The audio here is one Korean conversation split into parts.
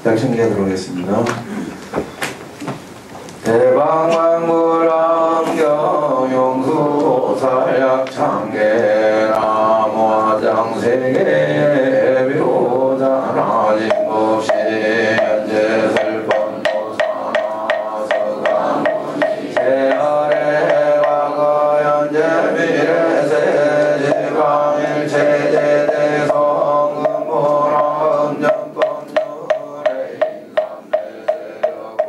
약청기에 들어오겠습니다. 대방광구랑경 용수살약창계 나무화장세계 비로자나진법시 현재설법도사나 서강문이 세월의 과거 현재 미래세 지방일체제대 성금보라 음정법률의 인삼대세였고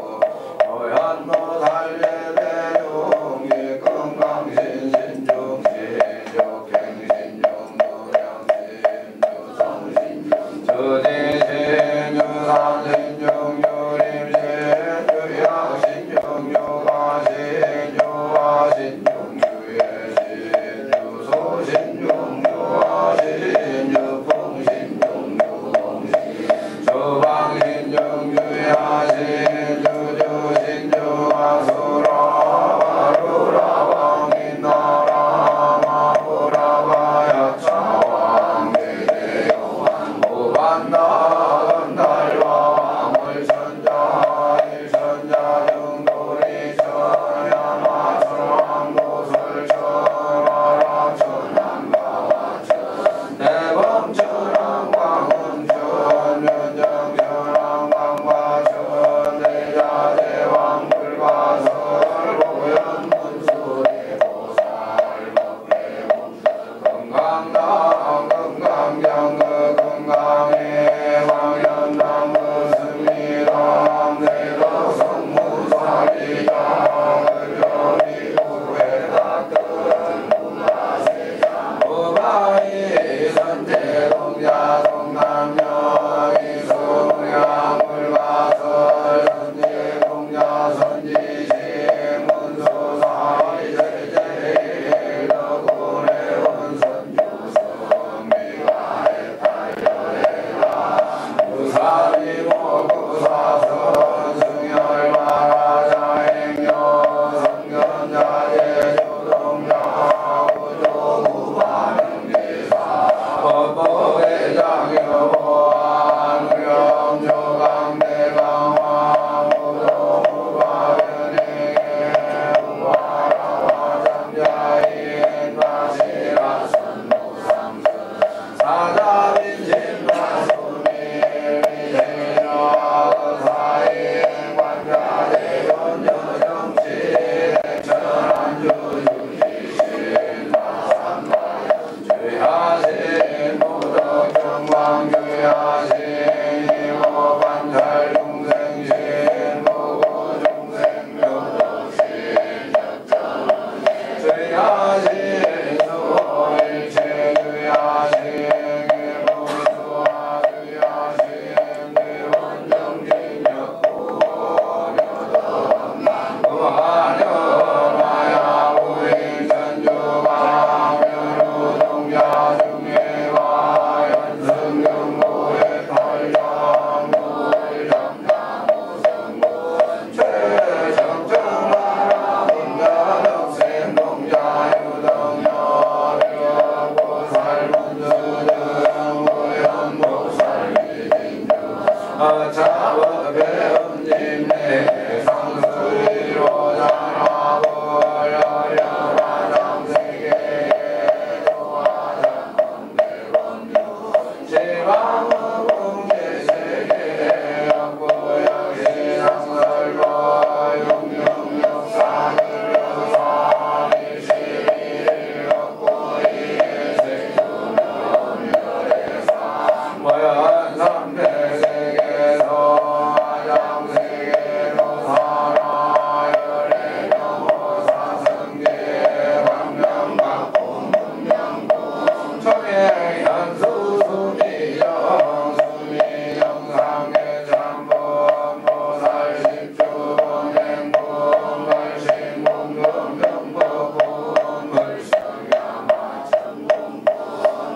고현모 달래대용기 건강신신중신족행신중노량신주성신중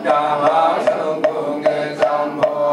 야마성궁의 잠보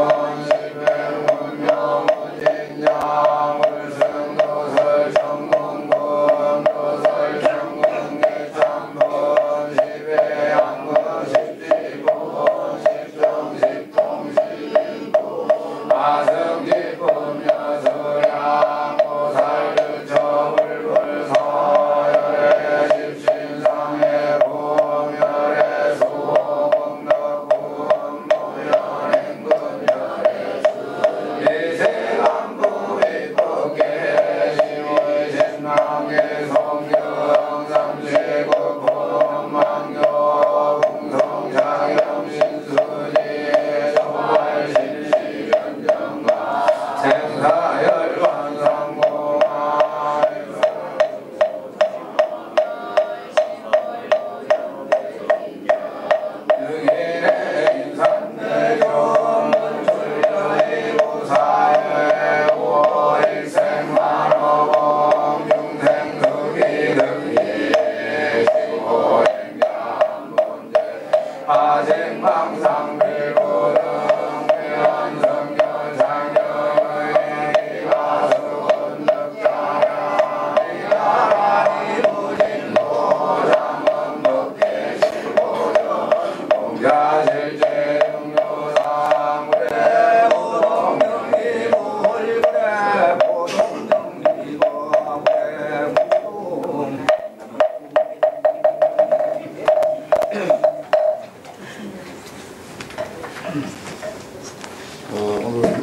오늘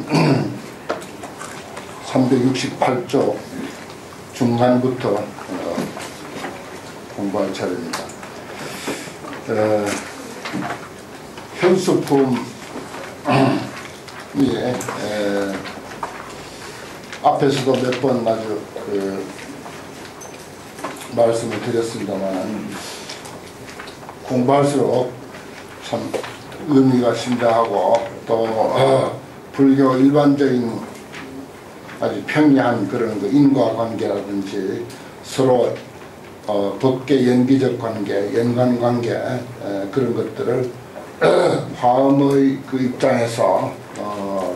368조 중간부터 공부할 차례입니다. 현수품이 앞에서도 몇 번 아주 말씀을 드렸습니다만 공부할수록 참 의미가 심장하고 또 불교 일반적인 아주 평이한 그런 인과관계라든지 서로 법계 연기적 관계, 연관관계 그런 것들을 화엄의 그 입장에서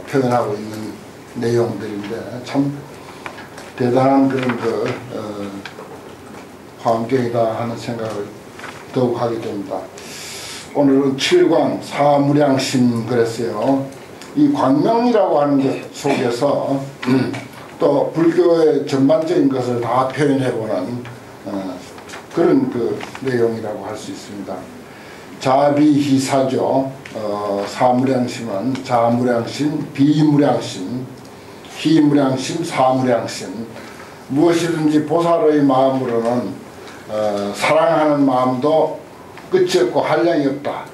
표현하고 있는 내용들인데 참 대단한 그런 화엄경이다 하는 생각을 더욱 하게 됩니다. 오늘은 7광 사무량심 그랬어요. 이 광명이라고 하는 것 속에서 또 불교의 전반적인 것을 다 표현해보는 그런 내용이라고 할 수 있습니다. 자비희사죠. 사무량심은 자무량심, 비무량심, 희무량심, 사무량심. 무엇이든지 보살의 마음으로는 사랑하는 마음도 끝이 없고 한량이 없다.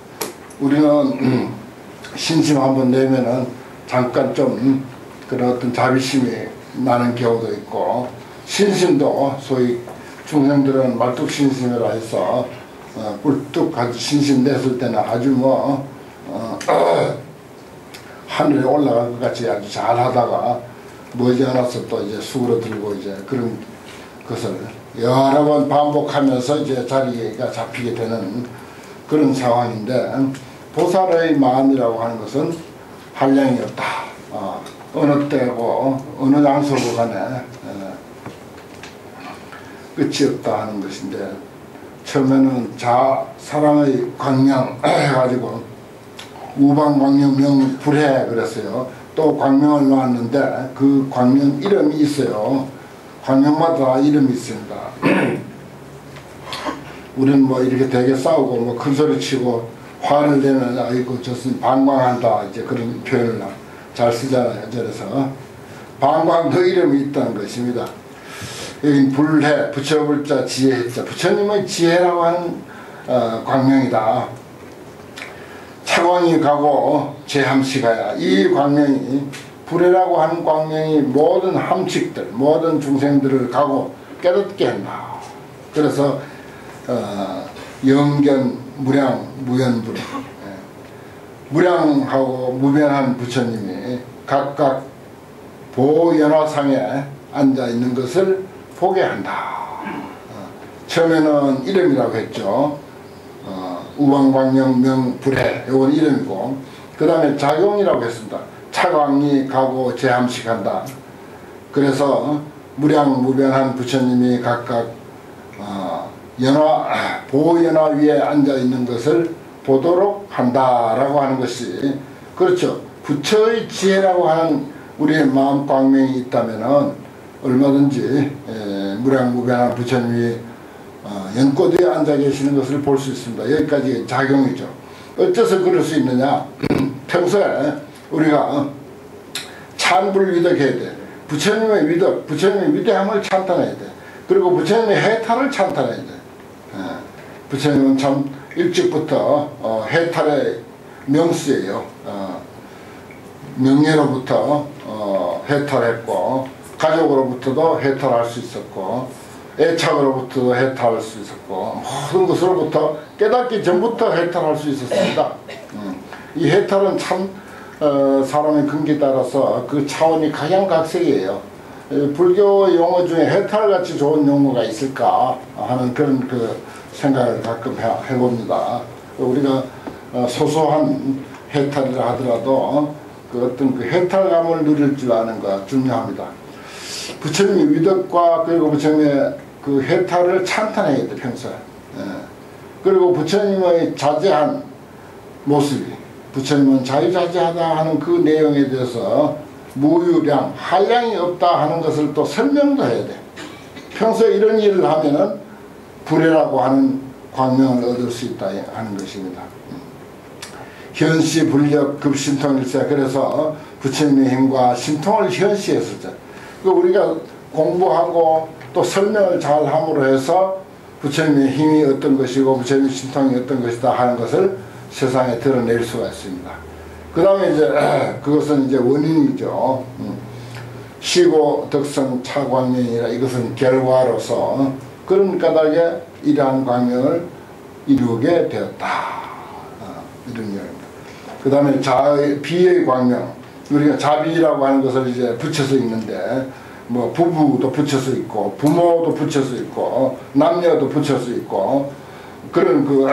우리는 신심 한번 내면은 잠깐 좀 그런 어떤 자비심이 나는 경우도 있고, 신심도 소위 중생들은 말뚝신심이라 해서 꿀뚝 아주 신심 냈을 때는 아주 하늘에 올라갈 것 같이 아주 잘 하다가 머지않아서 또 이제 수그러들고 이제 그런 것을 여러 번 반복하면서 이제 자리가 잡히게 되는 그런 상황인데, 보살의 마음이라고 하는 것은 한량이 없다. 어느 때고 어느 장소고 간에 끝이 없다 하는 것인데, 처음에는 사랑의 광명 해가지고 우방광명 명불해 그랬어요. 또 광명을 놓았는데 그 광명 이름이 있어요. 광명마다 이름이 있습니다. 우리는 이렇게 되게 싸우고 큰 소리 치고 화를 내면 아이고 저는 방광한다 이제 그런 표현을 잘 쓰잖아요. 그래서 방광 그 이름이 있다는 것입니다. 여기 불해, 부처불자, 지혜자. 부처님의 지혜라고 하는 광명이다. 차광이 가고 제함시 가야. 이 광명이 불해라고 하는 광명이 모든 함식들, 모든 중생들을 가고 깨닫게 한다. 그래서 영견, 무량, 무연불해. 무량하고 무변한 부처님이 각각 보연화상에 앉아 있는 것을 보게 한다. 처음에는 이름이라고 했죠. 우방광명 명불해, 요건 이름이고, 그 다음에 작용이라고 했습니다. 차광이 가고 제함식한다. 그래서 무량 무변한 부처님이 각각 보연화 위에 앉아 있는 것을 보도록 한다라고 하는 것이, 그렇죠. 부처의 지혜라고 하는 우리의 마음 광명이 있다면은 얼마든지 무량무변한 부처님이 연꽃에 앉아 계시는 것을 볼 수 있습니다. 여기까지 작용이죠. 어째서 그럴 수 있느냐? 평소에 우리가 찬불 위덕해야 돼. 부처님의 위덕, 부처님의 위대함을 찬탄해야 돼. 그리고 부처님의 해탈을 찬탄해야 돼. 부처님은 참 일찍부터 해탈의 명수예요. 명예로부터 해탈했고, 가족으로부터도 해탈할 수 있었고, 애착으로부터도 해탈할 수 있었고, 모든 것으로부터 깨닫기 전부터 해탈할 수 있었습니다. 이 해탈은 참 사람의 근기에 따라서 그 차원이 각양각색이에요. 불교 용어 중에 해탈같이 좋은 용어가 있을까 하는 그런 생각을 가끔 해봅니다. 우리가 소소한 해탈이라 하더라도 어떤 해탈감을 누릴 줄 아는 거 중요합니다. 부처님의 위덕과 그리고 부처님의 해탈을 찬탄해야 돼, 평소에. 그리고 부처님의 자제한 모습이, 부처님은 자유자재하다 하는 그 내용에 대해서 무유량, 한량이 없다 하는 것을 또 설명도 해야 돼. 평소에 이런 일을 하면은 불해라고 하는 광명을 얻을 수 있다 하는 것입니다. 현시 불력 급신통일세. 그래서 부처님의 힘과 신통을 현시했었죠. 그 우리가 공부하고 또 설명을 잘 함으로 해서 부처님의 힘이 어떤 것이고 부처님의 신통이 어떤 것이다 하는 것을 세상에 드러낼 수가 있습니다. 그 다음에 이제 그것은 이제 원인이죠. 시고 덕성 차광명이라 이것은 결과로서 그런 까닭에 이러한 광명을 이루게 되었다. 이런 이야기입니다. 그 다음에 비의 광명, 우리가 자비라고 하는 것을 이제 붙여서 있는데 뭐 부부도 붙여서 있고 부모도 붙여서 있고 남녀도 붙여서 있고 그런 그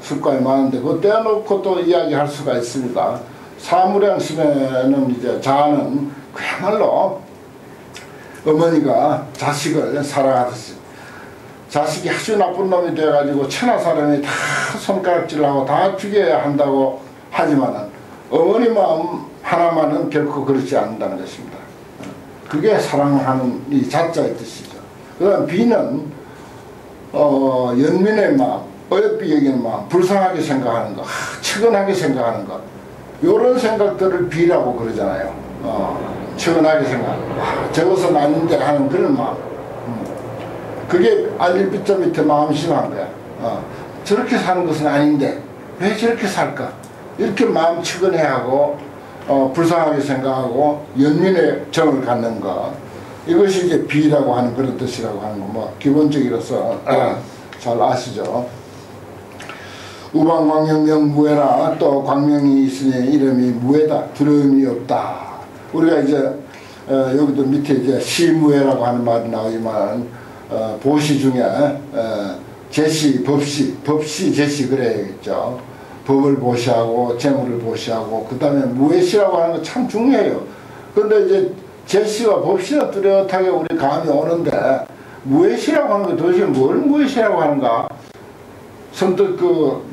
습관이 많은데 그거 떼어놓고 또 이야기할 수가 있습니다. 사무량심에는 이제 자는 그야말로 어머니가 자식을 사랑하듯이 자식이 아주 나쁜 놈이 돼가지고 천하 사람이 다 손가락질하고 다 죽여야 한다고 하지만은 어머니 마음 하나만은 결코 그렇지 않는다는 것입니다. 그게 사랑하는 이 자자의 뜻이죠. 그 다음 비는 연민의 마음, 어여삐 여기는 마음, 불쌍하게 생각하는 거, 측은하게 생각하는 거, 요런 생각들을 비라고 그러잖아요. 측은하게 생각하는 거, 저것은 아닌데 하는 그런 마음. 그게 알릴비자 밑에 마음이 심한 거야. 저렇게 사는 것은 아닌데 왜 저렇게 살까? 이렇게 마음 측은해야 하고 불쌍하게 생각하고 연민의 정을 갖는 것, 이것이 이제 비라고 하는 그런 뜻이라고 하는 거 뭐 기본적이라서 잘 아시죠. 우방광명명 무해라. 또 광명이 있으니 이름이 무해다. 두려움이 없다. 우리가 이제 여기도 밑에 이제 시무해라고 하는 말이 나오지만 보시 중에 제시, 법시, 제시 그래야겠죠. 법을 보시하고 재물을 보시하고 그 다음에 무해시라고 하는 거 참 중요해요. 그런데 이제 제시와 법시가 뚜렷하게 우리 감이 오는데 무해시라고 하는 게 도대체 뭘 무해시라고 하는가 선뜻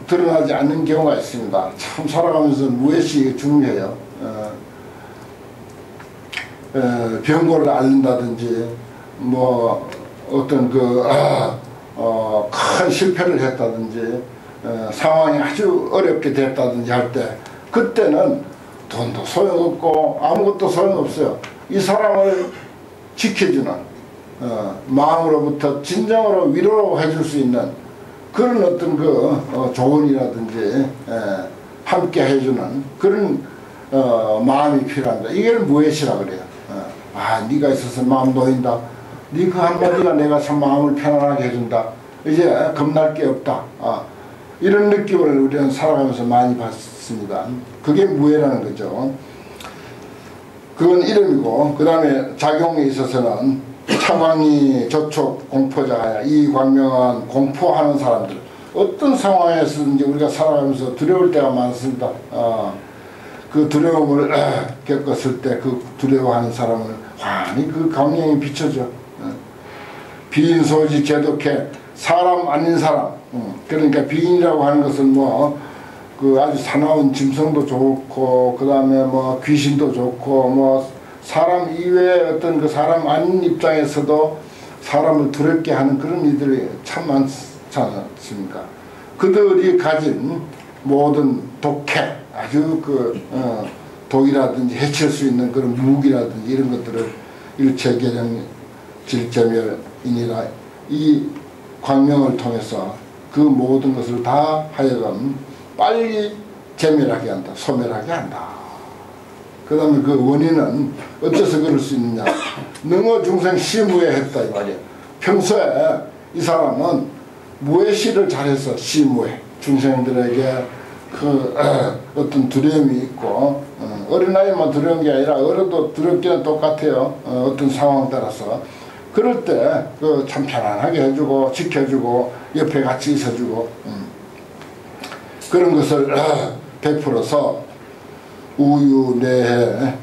드러나지 않는 경우가 있습니다. 참 살아가면서 무해시 중요해요. 병고를 앓는다든지 뭐 어떤 큰 실패를 했다든지 상황이 아주 어렵게 됐다든지 할 때 그때는 돈도 소용없고 아무것도 소용없어요. 이 사람을 지켜주는 마음으로부터 진정으로 위로해 줄 수 있는 그런 어떤 조언이라든지 함께 해주는 그런 마음이 필요합니다. 이걸 무해시라 그래요. 네가 있어서 마음 놓인다. 네 그 한마디가 내가 참 마음을 편안하게 해준다. 이제 겁날 게 없다. 이런 느낌을 우리는 살아가면서 많이 봤습니다. 그게 무해라는 거죠. 그건 이름이고 그 다음에 작용에 있어서는 차광이 조촉 공포자하야. 이 광명은 공포하는 사람들, 어떤 상황에서든지 우리가 살아가면서 두려울 때가 많습니다. 그 두려움을 겪었을 때 그 두려워하는 사람을 환히 그 광명이 비춰줘. 비인소지 제독해. 사람 아닌 사람. 그러니까 비인이라고 하는 것은 그 아주 사나운 짐승도 좋고 그 다음에 귀신도 좋고 사람 이외의 어떤 그 사람 아닌 입장에서도 사람을 두렵게 하는 그런 이들이 참 많지 않습니까? 그들이 가진 모든 독해, 아주 독이라든지 해칠 수 있는 그런 무기라든지 이런 것들을 일체계령 질재멸이니라 이 광명을 통해서 그 모든 것을 다 하여금 빨리 재멸하게 한다. 소멸하게 한다. 그 다음에 그 원인은 어째서 그럴 수 있느냐. 능어 중생 시무해했다 이 말이에요. 평소에 이 사람은 무해시를 잘해서 시무해. 중생들에게 어떤 두려움이 있고 어린아이만 두려운 게 아니라 어려도 두렵기는 똑같아요. 어떤 상황 따라서. 그럴 때 참 편안하게 해주고 지켜주고 옆에 같이 있어주고 그런 것을 베풀어서 우유내해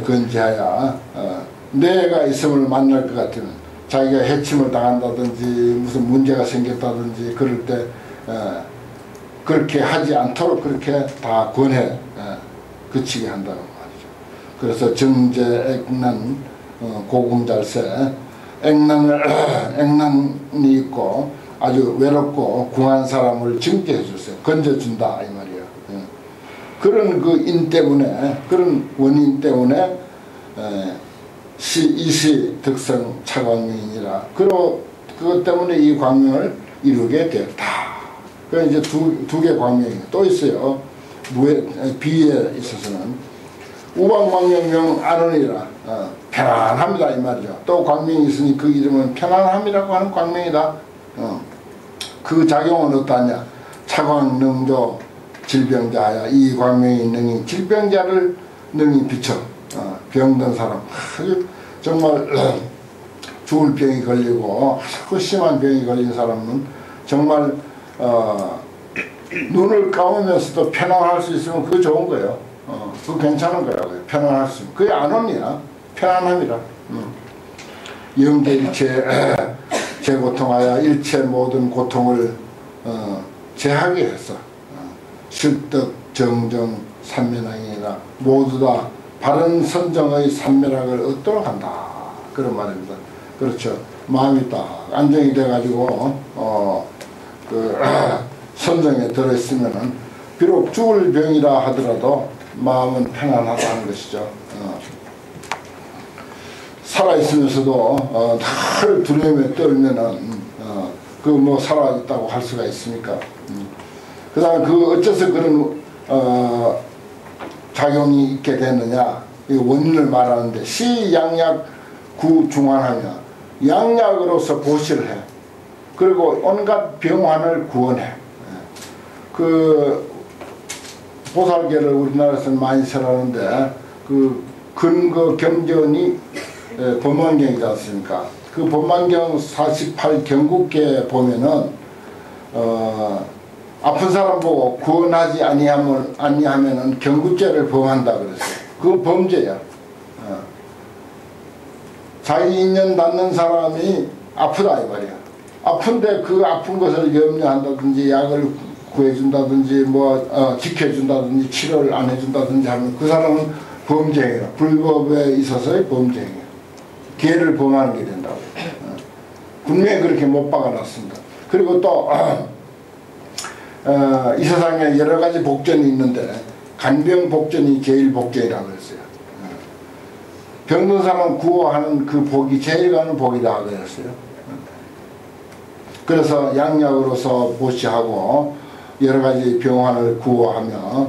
근지하야 내가 있음을 만날 것 같으면 자기가 해침을 당한다든지 무슨 문제가 생겼다든지 그럴 때 그렇게 하지 않도록 그렇게 다 권해 그치게 한다고 말이죠. 그래서 정제액난 고금잘세 액난이 있고 아주 외롭고 궁한 사람을 증개해 주세요. 건져준다 이 말이에요. 그런 그 인 때문에, 그런 원인 때문에 이시 득성 차광명이니라. 그것 때문에 이 광명을 이루게 되었다. 그 이제 두 개 광명이 또 있어요. 비에 있어서는 우방광명명 안원이라, 편안합니다 이 말이죠. 또 광명이 있으니 그 이름은 편안함이라고 하는 광명이다. 그 작용은 어떠하냐? 차광능조 질병자야. 이 광명이 능히 질병자를 능히 비춰. 병든 사람, 아주 정말 죽을 병이 걸리고 아주 심한 병이 걸린 사람은 정말 눈을 감으면서도 편안할 수 있으면 그거 좋은 거예요. 그거 괜찮은 거라고요. 편안할 수 있으면. 그게 안원이야. 편안함이라. 영계일체 제고통하여 일체 모든 고통을 제하게 했어. 실득 정정 삼면왕이라. 모두 다 바른 선정의 삼면학을 얻도록 한다. 그런 말입니다. 그렇죠. 마음이 딱 안정이 돼가지고 선정에 들어있으면은 비록 죽을 병이라 하더라도 마음은 편안하다는 것이죠. 살아있으면서도 늘 두려움에 떨면은 그 뭐 살아있다고 할 수가 있습니까? 그 다음에 그 어째서 그런 작용이 있게 됐느냐, 이 원인을 말하는데 시양약 구중환하며 양약으로서 보시를 해. 그리고 온갖 병환을 구원해. 그 보살계를 우리나라에서는 많이 설하는데 그 근거 경전이 법만경이지 않습니까? 그 법만경 48 경국계에 보면은 아픈 사람 보고 구원하지 아니하면은 경국죄를 범한다 그랬어요. 그거 범죄야. 자기 인연 닿는 사람이 아프다 이 말이야. 아픈데 그 아픈 것을 염려한다든지 약을 구해준다든지 뭐 지켜준다든지 치료를 안 해준다든지 하면 그 사람은 범죄행위야. 불법에 있어서의 범죄행위야. 기회를 범하는 게 된다고. 분명히 그렇게 못 박아놨습니다. 그리고 또 이 세상에 여러 가지 복전이 있는데 간병 복전이 제일 복전이라고 그랬어요. 병든 사람 구호하는 그 복이 제일 가는 복이다 그랬어요. 그래서 양약으로서 보시하고 여러 가지 병환을 구호하며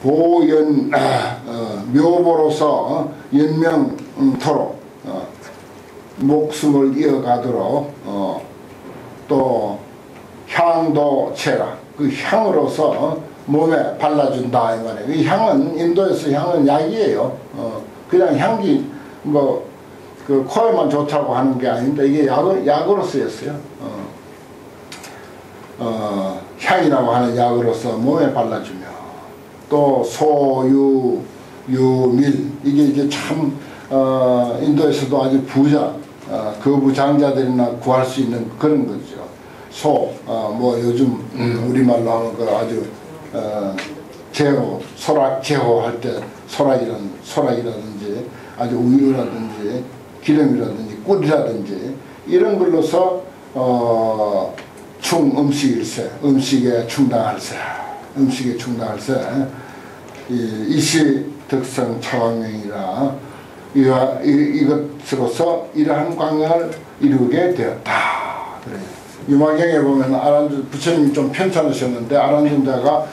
보연 묘보로서 연명토록 목숨을 이어가도록 또 향도 체라, 그 향으로서 몸에 발라준다 이 말이에요. 이 향은 인도에서 향은 약이에요. 그냥 향기 뭐 그 코에만 좋다고 하는 게 아닌데 이게 약으로 쓰였어요. 향이라고 하는 약으로서 몸에 발라주며 또 소유 유밀 이게 이제 참 인도에서도 아주 부자 거부장자들이나 구할 수 있는 그런 거죠. 뭐 요즘 우리말로 하면 그 아주 제호, 소락 제호 할 때 소락이라든지 아주 우유라든지 기름이라든지 꿀이라든지 이런 걸로서 음식일세, 음식에 충당할세 이시 득성 차광명이라 이것으로서 이러한 광명을 이루게 되었다. 그래요. 유마경에 보면 아란주 부처님이 좀 편찮으셨는데 아란존자가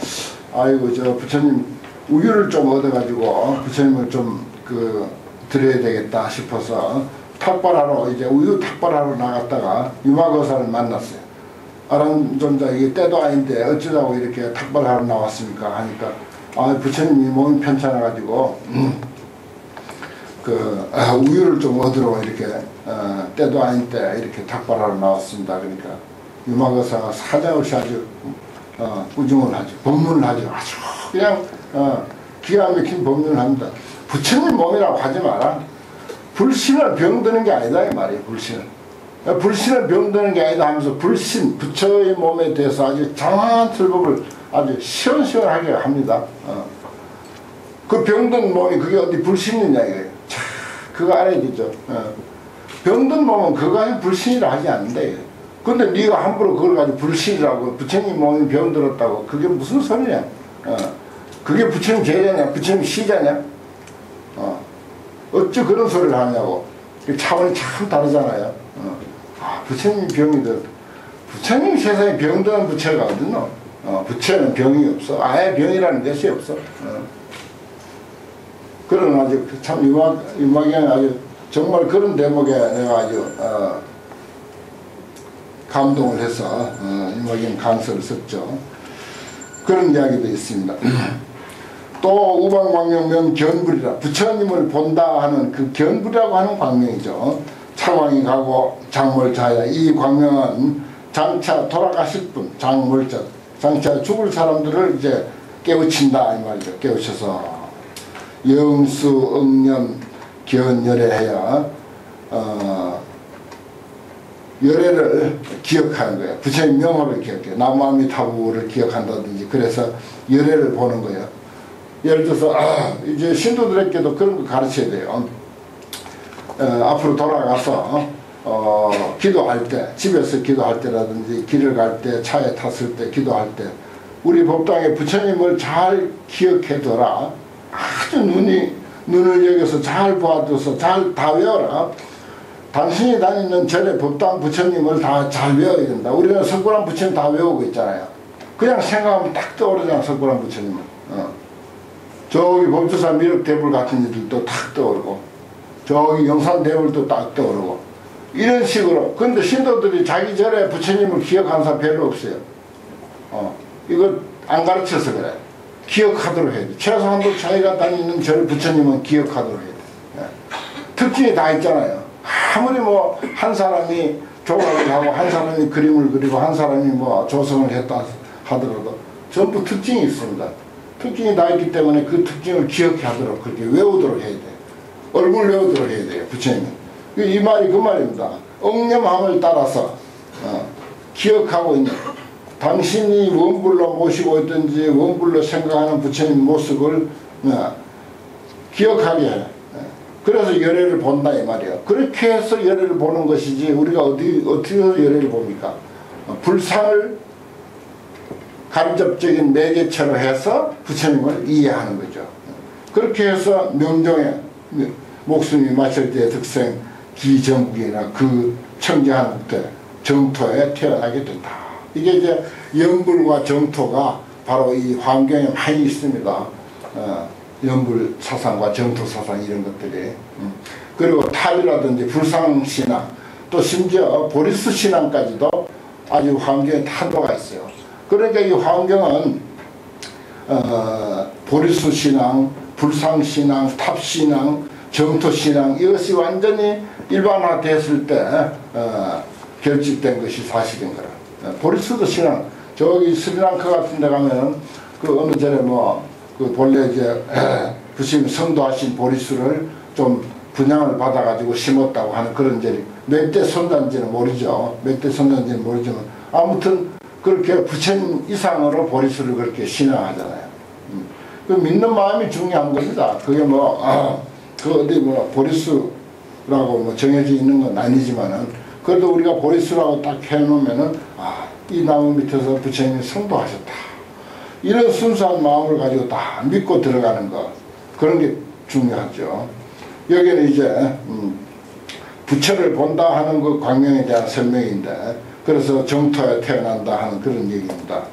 아이고 저 부처님 우유를 좀 얻어가지고 부처님을 좀 드려야 되겠다 싶어서 탁발하러 이제 우유 탁발하러 나갔다가 유마거사를 만났어요. 아란존자 이게 때도 아닌데 어쩌자고 이렇게 탁발하러 나왔습니까 하니까 부처님이 몸이 편찮아가지고 우유를 좀 얻으러 이렇게 때도 아닌 때 이렇게 탁발하러 나왔습니다. 그러니까 유마거사가 사정없이 아주 꾸중을 하죠. 법문을 하죠. 아주 그냥 기가 막힌 법문을 합니다. 부처님 몸이라고 하지 마라. 불신을 병드는 게 아니다 이 말이에요. 불신을 병드는 게 아니다 하면서 불신, 부처의 몸에 대해서 아주 장황한 틀법을 아주 시원시원하게 합니다. 그 병든 몸이 그게 어디 불신이냐 이거예요. 그거 알아야 되죠. 병든 몸은 그거 가지고 불신이라 하지 않는데 근데 네가 함부로 그걸 가지고 불신이라고 부처님 몸이 병들었다고 그게 무슨 소리냐. 그게 부처님 제자냐? 부처님 시자냐? 어찌 그런 소리를 하냐고. 차원이 참 다르잖아요. 부처님 병이든, 부처님 세상에 병드는 부처가 어딨노? 부처는 병이 없어. 아예 병이라는 것이 없어. 그런 아주 참 유마경이 아주 정말 그런 대목에 내가 아주 감동을 해서 유마경 강서를 썼죠. 그런 이야기도 있습니다. 또 우방광명면 견불이라, 부처님을 본다 하는 그 견불이라고 하는 광명이죠. 차광이 가고 장몰자야. 이 광명은 장차 돌아가실 분, 장몰자, 장차 죽을 사람들을 이제 깨우친다 이 말이죠. 깨우쳐서 영수 응념 견열애해야 열애를 기억하는 거예요. 부처님 명호를 기억해요. 나무아미타부를 기억한다든지. 그래서 열애를 보는 거예요. 예를 들어서 이제 신도들에게도 그런 거 가르쳐야 돼요. 앞으로 돌아가서 기도할 때, 집에서 기도할 때라든지 길을 갈 때, 차에 탔을 때, 기도할 때 우리 법당에 부처님을 잘 기억해둬라. 아주 눈을 여겨서 잘 봐둬서 잘 다 외워라. 당신이 다니는 절에 법당 부처님을 다 잘 외워야 된다. 우리는 석굴암 부처님 다 외우고 있잖아요. 그냥 생각하면 딱 떠오르잖아. 석굴암 부처님은. 저기 법주사 미륵대불 같은 일들도 탁 떠오르고, 저기 영산대불도 딱 떠오르고, 이런 식으로. 근데 신도들이 자기 절에 부처님을 기억하는 사람 별로 없어요. 이거 안 가르쳐서 그래. 기억하도록 해야 돼. 최소한도 자기가 다니는 절 부처님은 기억하도록 해야 돼. 특징이 다 있잖아요. 아무리 뭐 한 사람이 조각을 하고 한 사람이 그림을 그리고 한 사람이 뭐 조성을 했다 하더라도 전부 특징이 있습니다. 특징이 다 있기 때문에 그 특징을 기억하도록 그렇게 외우도록 해야 돼. 얼굴 외우도록 해야 돼요. 부처님은. 이 말이 그 말입니다. 억념함을 따라서 기억하고 있는, 당신이 원불로 모시고 있든지 원불로 생각하는 부처님 모습을 기억하게 해. 그래서 열애를 본다 이 말이에요. 그렇게 해서 열애를 보는 것이지 우리가 어떻게 해서 열애를 봅니까? 불상을 간접적인 매개체로 해서 부처님을 이해하는 거죠. 그렇게 해서 명종에 목숨이 마칠 때의 득생 기정국이나 그 청정한 때 정토에 태어나게 된다. 이게 이제 연불과 정토가 바로 이 환경에 많이 있습니다. 연불 사상과 정토 사상 이런 것들이. 그리고 탑이라든지 불상신앙, 또 심지어 보리스 신앙까지도 아주 환경에 탄도가 있어요. 그러니까 이 환경은 보리수 신앙, 불상신앙, 탑신앙, 정토신앙 이것이 완전히 일반화됐을 때 결집된 것이 사실인 거라. 보리수도 신앙, 저기 스리랑카 같은 데 가면은 그 어느 전에 그 본래 이제 부처님 성도하신 보리수를 좀 분양을 받아가지고 심었다고 하는 그런 절이 몇 대 손단지는 모르죠. 몇 대 손단지는 모르지만 아무튼 그렇게 부처님 이상으로 보리수를 그렇게 신앙하잖아요. 그 믿는 마음이 중요한 겁니다. 그게 그 어디 보리수라고 정해져 있는 건 아니지만은 그래도 우리가 보리수라고 딱 해놓으면은 이 나무 밑에서 부처님이 성도하셨다. 이런 순수한 마음을 가지고 다 믿고 들어가는 것, 그런 게 중요하죠. 여기는 이제 부처를 본다 하는 그 광명에 대한 설명인데, 그래서 정토에 태어난다 하는 그런 얘기입니다.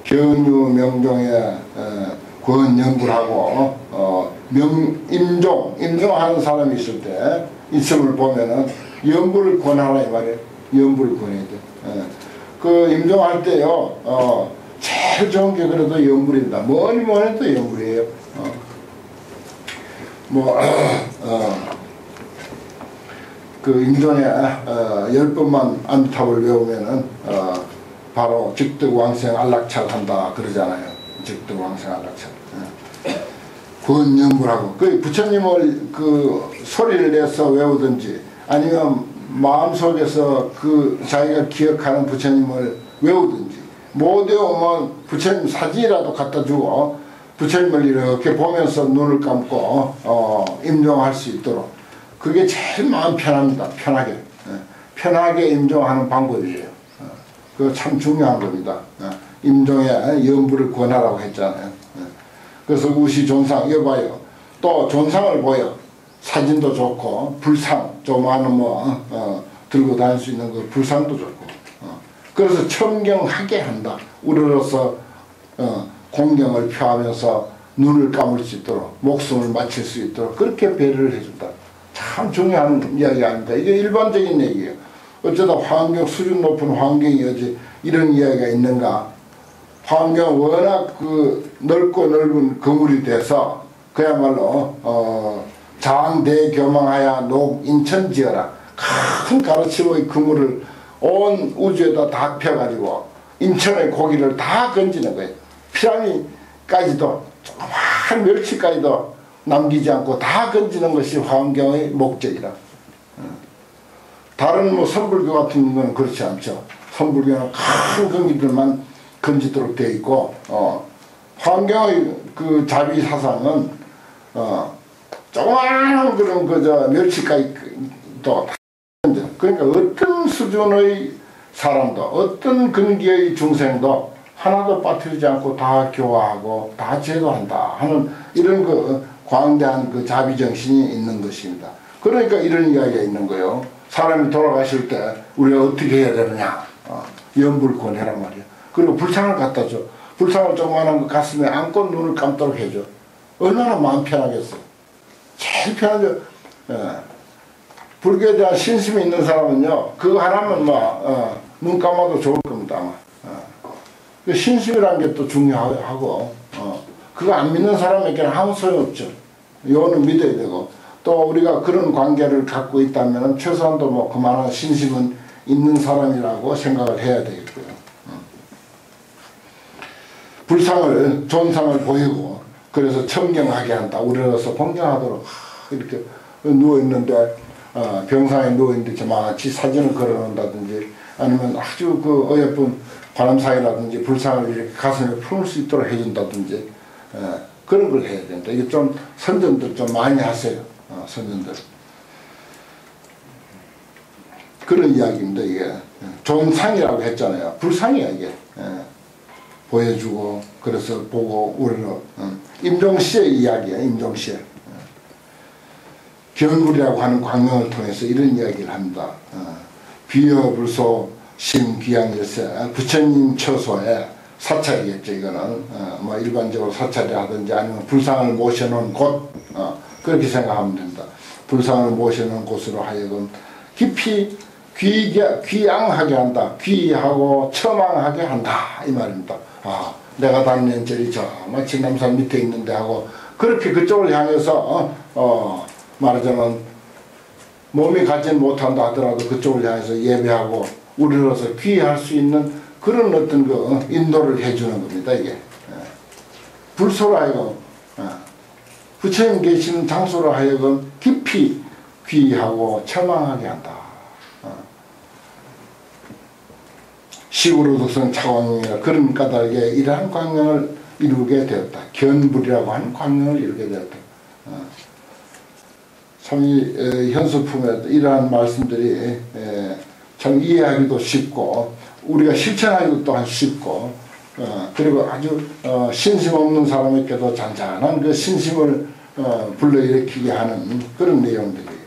견유 명종의 권연불하고 임종하는 사람이 있을 때 있음을 보면은 연불을 권하라 이 말이에요. 연불을 권해야 돼. 그 임종할 때요. 제일 좋은 게 그래도 연불입니다. 뭐니 해도 연불이에요. 그 임종에 10번만 안탑을 외우면은 바로 즉득왕생 안락찰 한다 그러잖아요. 즉득왕생 안락찰. 권연불하고 그 부처님을 그 소리를 내서 외우든지 아니면 마음속에서 그 자기가 기억하는 부처님을 외우든지 못 외우면 부처님 사진이라도 갖다 주고 부처님을 이렇게 보면서 눈을 감고 임종할 수 있도록, 그게 제일 마음 편합니다. 편하게 임종하는 방법이에요. 그거 참 중요한 겁니다. 임종에 연불을 권하라고 했잖아요. 그래서 우시 존상 여봐요. 또 존상을 보여. 사진도 좋고 불상 조그마한 들고 다닐 수 있는 그 불상도 좋고 그래서 청경하게 한다. 우리로서 공경을 표하면서 눈을 감을 수 있도록 목숨을 바칠 수 있도록 그렇게 배려를 해준다. 참 중요한 이야기 아닙니다. 이게 일반적인 얘기예요. 어쩌다 환경 수준 높은 환경이어지 이런 이야기가 있는가. 환경 워낙 그 넓고 넓은 그물이 돼서 그야말로 장대교망하여 녹인천지어라. 큰 가로치고의 그물을 온 우주에다 다 펴가지고 인천의 고기를 다 건지는 거예요. 피라미까지도 조그마한 멸치까지도 남기지 않고 다 건지는 것이 환경의 목적이라. 다른 선불교 같은 건 그렇지 않죠. 선불교는 큰 건기들만 건지도록 되어 있고 환경의 그 자비 사상은 조그마한 그런 그저 멸치까지 또 그러니까 어떤 수준의 사람도 어떤 근기의 중생도 하나도 빠뜨리지 않고 다 교화하고 다 제도한다 하는 이런 그 광대한 그 자비정신이 있는 것입니다. 그러니까 이런 이야기가 있는 거예요. 사람이 돌아가실 때 우리가 어떻게 해야 되느냐. 연불 권해란 말이야. 그리고 불상을 갖다 줘. 불상을 조그마한 거 가슴에 안고 눈을 감도록 해줘. 얼마나 마음 편하겠어. 제일 편하죠. 불교에 대한 신심이 있는 사람은요, 그거 하나면 눈 감아도 좋을 겁니다, 아마. 신심이라는 게 또 중요하고, 그거 안 믿는 사람에게는 아무 소용없죠. 이거는 믿어야 되고, 또 우리가 그런 관계를 갖고 있다면 최소한도 그만한 신심은 있는 사람이라고 생각을 해야 되겠고요. 불상을, 존상을 보이고, 그래서 청경하게 한다. 우리로서 공경하도록 이렇게 누워있는데, 병상에 누워있는데 저만치 사진을 걸어놓는다든지 아니면 아주 그 어여쁜 바람사이라든지 불상을 이렇게 가슴에 품을 수 있도록 해준다든지 그런 걸 해야 된다. 이게 좀 선전들 좀 많이 하세요. 선전들. 그런 이야기입니다. 이게 존상이라고 했잖아요. 불상이야 이게. 보여주고 그래서 보고 우리는 임종시의 이야기야. 임종시의. 견불이라고 하는 광명을 통해서 이런 이야기를 합니다. 비여불소 심귀양일세 부처님 처소에 사찰이겠죠. 이거는 일반적으로 사찰이 하든지 아니면 불상을 모셔놓은 곳 그렇게 생각하면 됩니다. 불상을 모셔놓은 곳으로 하여금 깊이 귀양하게 한다. 귀하고 처망하게 한다 이 말입니다. 내가 다니는 절이 저 진남산 밑에 있는데 하고 그렇게 그쪽을 향해서 말하자면 몸이 가진 못한다 하더라도 그쪽을 향해서 예배하고 우리로서 귀의할 수 있는 그런 어떤 그 인도를 해주는 겁니다. 이게 불소로 하여금 부처님 계시는 장소로 하여금 깊이 귀의하고 처망하게 한다. 시구로 득성 차광명이라 그런 까닭에 이러한 광명을 이루게 되었다. 견불이라고 하는 광명을 이루게 되었다. 참 이 현수품에 이러한 말씀들이 참 이해하기도 쉽고 우리가 실천하기도 또한 쉽고 그리고 아주 신심 없는 사람에게도 잔잔한 그 신심을 불러일으키게 하는 그런 내용들이에요.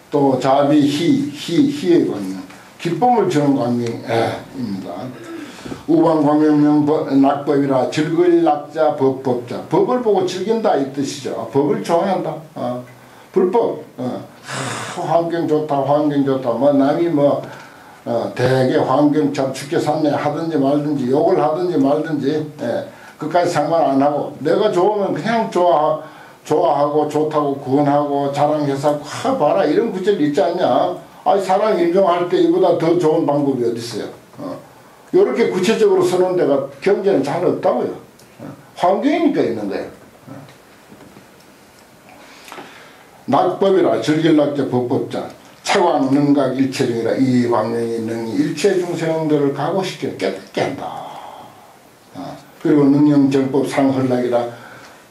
또 자비 희의 광명 기쁨을 주는 광명입니다. 우방광명명 낙법이라 즐거울 낙자 법자 법을 보고 즐긴다 이 뜻이죠. 법을 좋아한다. 불법 환경 좋다 환경 좋다 남이 대개 환경 참 죽게 샀네 하든지 말든지 욕을 하든지 말든지 그까지 상관 안 하고 내가 좋으면 그냥 좋아하고 좋다고 구원하고 자랑해서 봐라 이런 구절이 있지 않냐. 사랑 인정할 때 이보다 더 좋은 방법이 어디 있어요. 이렇게 구체적으로 쓰는 데가 경제는 잘 없다고요. 환경이니까 있는 거예요. 낙법이라 즐길낙자 법법자 차광 능각 일체중이라 이 광명이 능히 일체 중생들을 각오시켜 깨닫게 한다. 그리고 능영정법 상헐락이라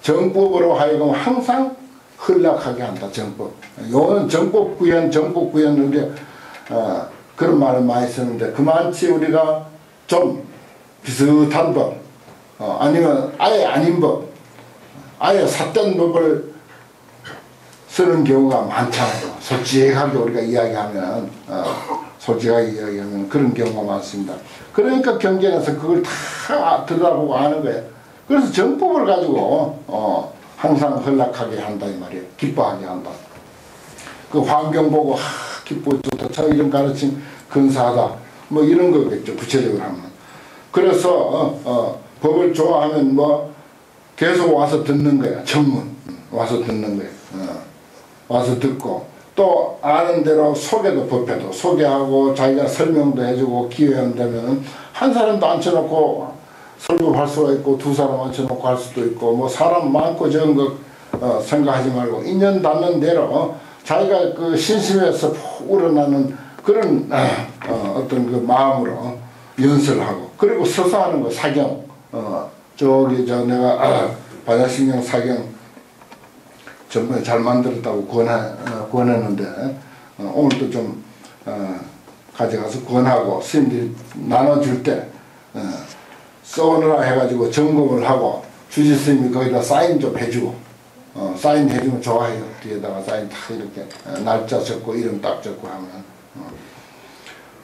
정법으로 하여금 항상 흘락하게 한다. 정법. 요는 정법 구현 이렇게 그런 말을 많이 쓰는데 그만치 우리가 좀 비슷한 법 아니면 아예 아닌 법, 아예 삿된 법을 쓰는 경우가 많잖아요. 솔직하게 우리가 이야기하면 솔직하게 이야기하면 그런 경우가 많습니다. 그러니까 경전에서 그걸 다 들여다보고 아는 거예요. 그래서 정법을 가지고 항상 헌락하게 한다 이 말이에요. 기뻐하게 한다. 그 환경 보고 기쁘고 좋다 참 이런 가르침 근사하다 뭐 이런 거겠죠. 구체적으로 하면. 그래서 법을 좋아하면 뭐 계속 와서 듣는 거야. 전문 와서 듣는 거야. 와서 듣고 또 아는 대로 소개도 법회도 소개하고 자기가 설명도 해주고 기회가 되면 한 사람도 앉혀놓고 설법할 수가 있고 두 사람 앉혀놓고 할 수도 있고 뭐 사람 많고 적은 거 생각하지 말고 인연 닿는 대로 자기가 그 신심에서 우러나는 그런 어떤 그 마음으로 연설을 하고 그리고 서서 하는 거 사경 저기 내가 반야신경 사경 전번에 잘 만들었다고 권했는데 오늘도 좀 가져가서 권하고 스님들이 나눠줄 때 써오느라 해가지고 점검을 하고 주지 스님이 거기다 사인 좀 해주고 사인 해주면 좋아해요. 뒤에다가 사인 다 이렇게 날짜 적고 이름 딱 적고 하면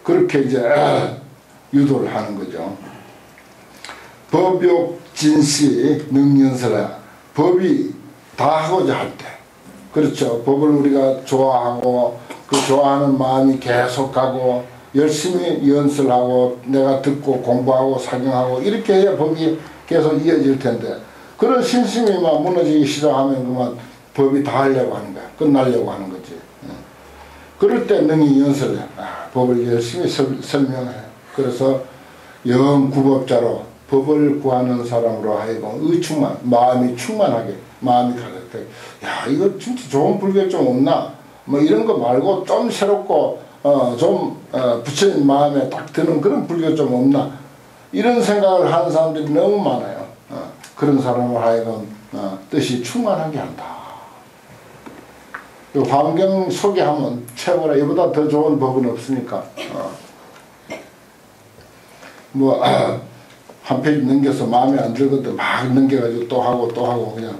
그렇게 이제 유도를 하는 거죠. 법욕 진시 능연설야 법이 다 하고자 할 때 그렇죠. 법을 우리가 좋아하고 그 좋아하는 마음이 계속 가고 열심히 연설하고 내가 듣고 공부하고 사경하고 이렇게 해야 법이 계속 이어질 텐데 그런 신심이 막 무너지기 시작하면 그만 법이 다 하려고 하는 거야. 끝나려고 하는 거지. 그럴 때 능히 연설해. 법을 열심히 설명해. 그래서 영구법자로 법을 구하는 사람으로 하여금 의충만 마음이 충만하게 마음이 가득해. 야 이거 진짜 좋은 불교 좀 없나? 뭐 이런 거 말고 좀 새롭고 좀 부처님 마음에 딱 드는 그런 불교 좀 없나? 이런 생각을 하는 사람들이 너무 많아요. 그런 사람을 하여금 뜻이 충만하게 한다. 환경 소개하면 최고라. 이보다 더 좋은 법은 없으니까. 뭐 한 페이지 넘겨서 마음에 안 들거든 막 넘겨가지고 또 하고 그냥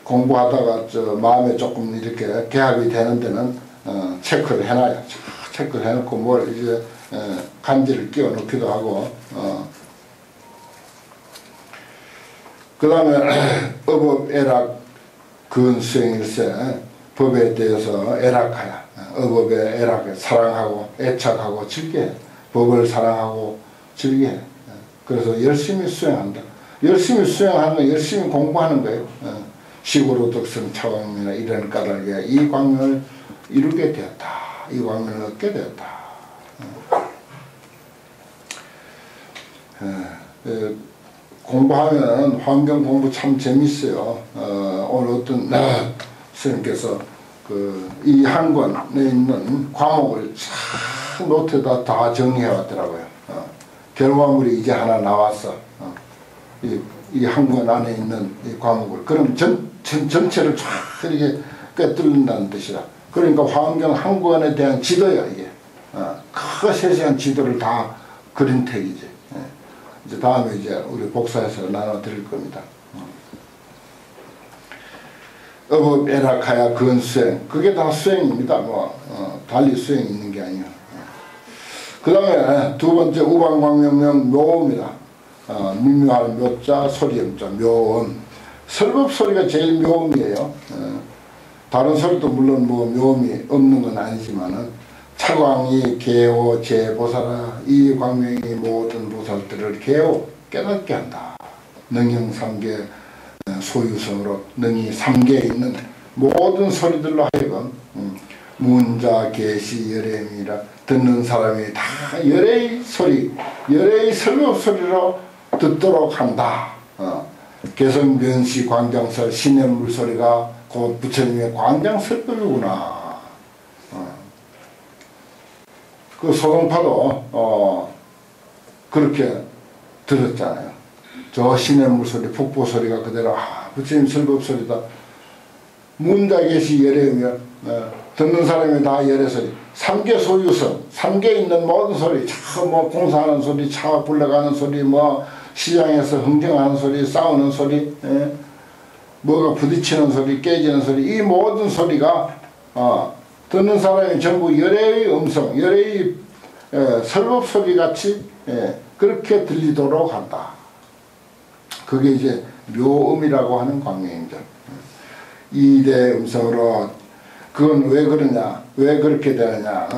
공부하다가 마음에 조금 이렇게 개합이 되는 데는 체크를 해놔요. 체크를 해놓고 뭘 이제 간지를 끼워 넣기도 하고 그 다음에 어법애락 근수행일세 법에 대해서 애락하야 어법에 애락해 사랑하고 애착하고 즐겨해 법을 사랑하고 즐겨해. 그래서 열심히 수행한다. 열심히 수행하는 거 열심히 공부하는 거예요. 시고로 덕성 차광이나 이런 까닭에 이 광명을 이루게 되었다. 이 광명을 얻게 되었다. 공부하면 환경 공부 참 재밌어요. 오늘 어떤 스님께서 이 한 권에 있는 과목을 싹 노트에다 다 정리해 왔더라고요. 결과물이 이제 하나 나왔어. 이 한 권 안에 있는 이 과목을. 그럼 전체를 쫙 이렇게 꿰뚫는다는 뜻이라. 그러니까 환경 한 권에 대한 지도야, 이게. 그 세세한 지도를 다 그린 택이지. 이제 다음에 이제 우리 복사해서 나눠 드릴 겁니다. 어법 애락하야 근수행. 그게 다 수행입니다. 달리 수행이 있는 게 아니에요. 그 다음에 두 번째 우방광명명 묘입니다. 미묘한 묘자 소리음자 묘음. 설법 소리가 제일 묘음이에요. 다른 소리도 물론 뭐 묘음이 없는 건 아니지만은 차광이 개오 제보살아 이 광명이 모든 보살들을 개오 깨닫게 한다. 능영삼계 소유성으로 능이 삼계에 있는 모든 소리들로 하여금 문자 계시 열애미라 듣는 사람이 다 열애의 소리 열애의 설법 소리로 듣도록 한다. 개성변시 광장설 신의 물소리가 곧 부처님의 광장설법이구나. 그 소동파도 그렇게 들었잖아요. 저 신의 물소리 북보소리가 그대로 부처님 설법소리다. 문자 계시 열애면 듣는 사람이 다 열의 소리. 3개 소유성, 3개 있는 모든 소리, 뭐 공사하는 소리, 차 굴러가는 소리, 뭐 시장에서 흥정하는 소리, 싸우는 소리, 뭐가 부딪히는 소리, 깨지는 소리, 이 모든 소리가 듣는 사람이 전부 열의 음성, 열의 설법 소리 같이 그렇게 들리도록 한다. 그게 이제 묘음이라고 하는 광명인절. 이대 음성으로. 그건 왜 그러냐, 왜 그렇게 되느냐.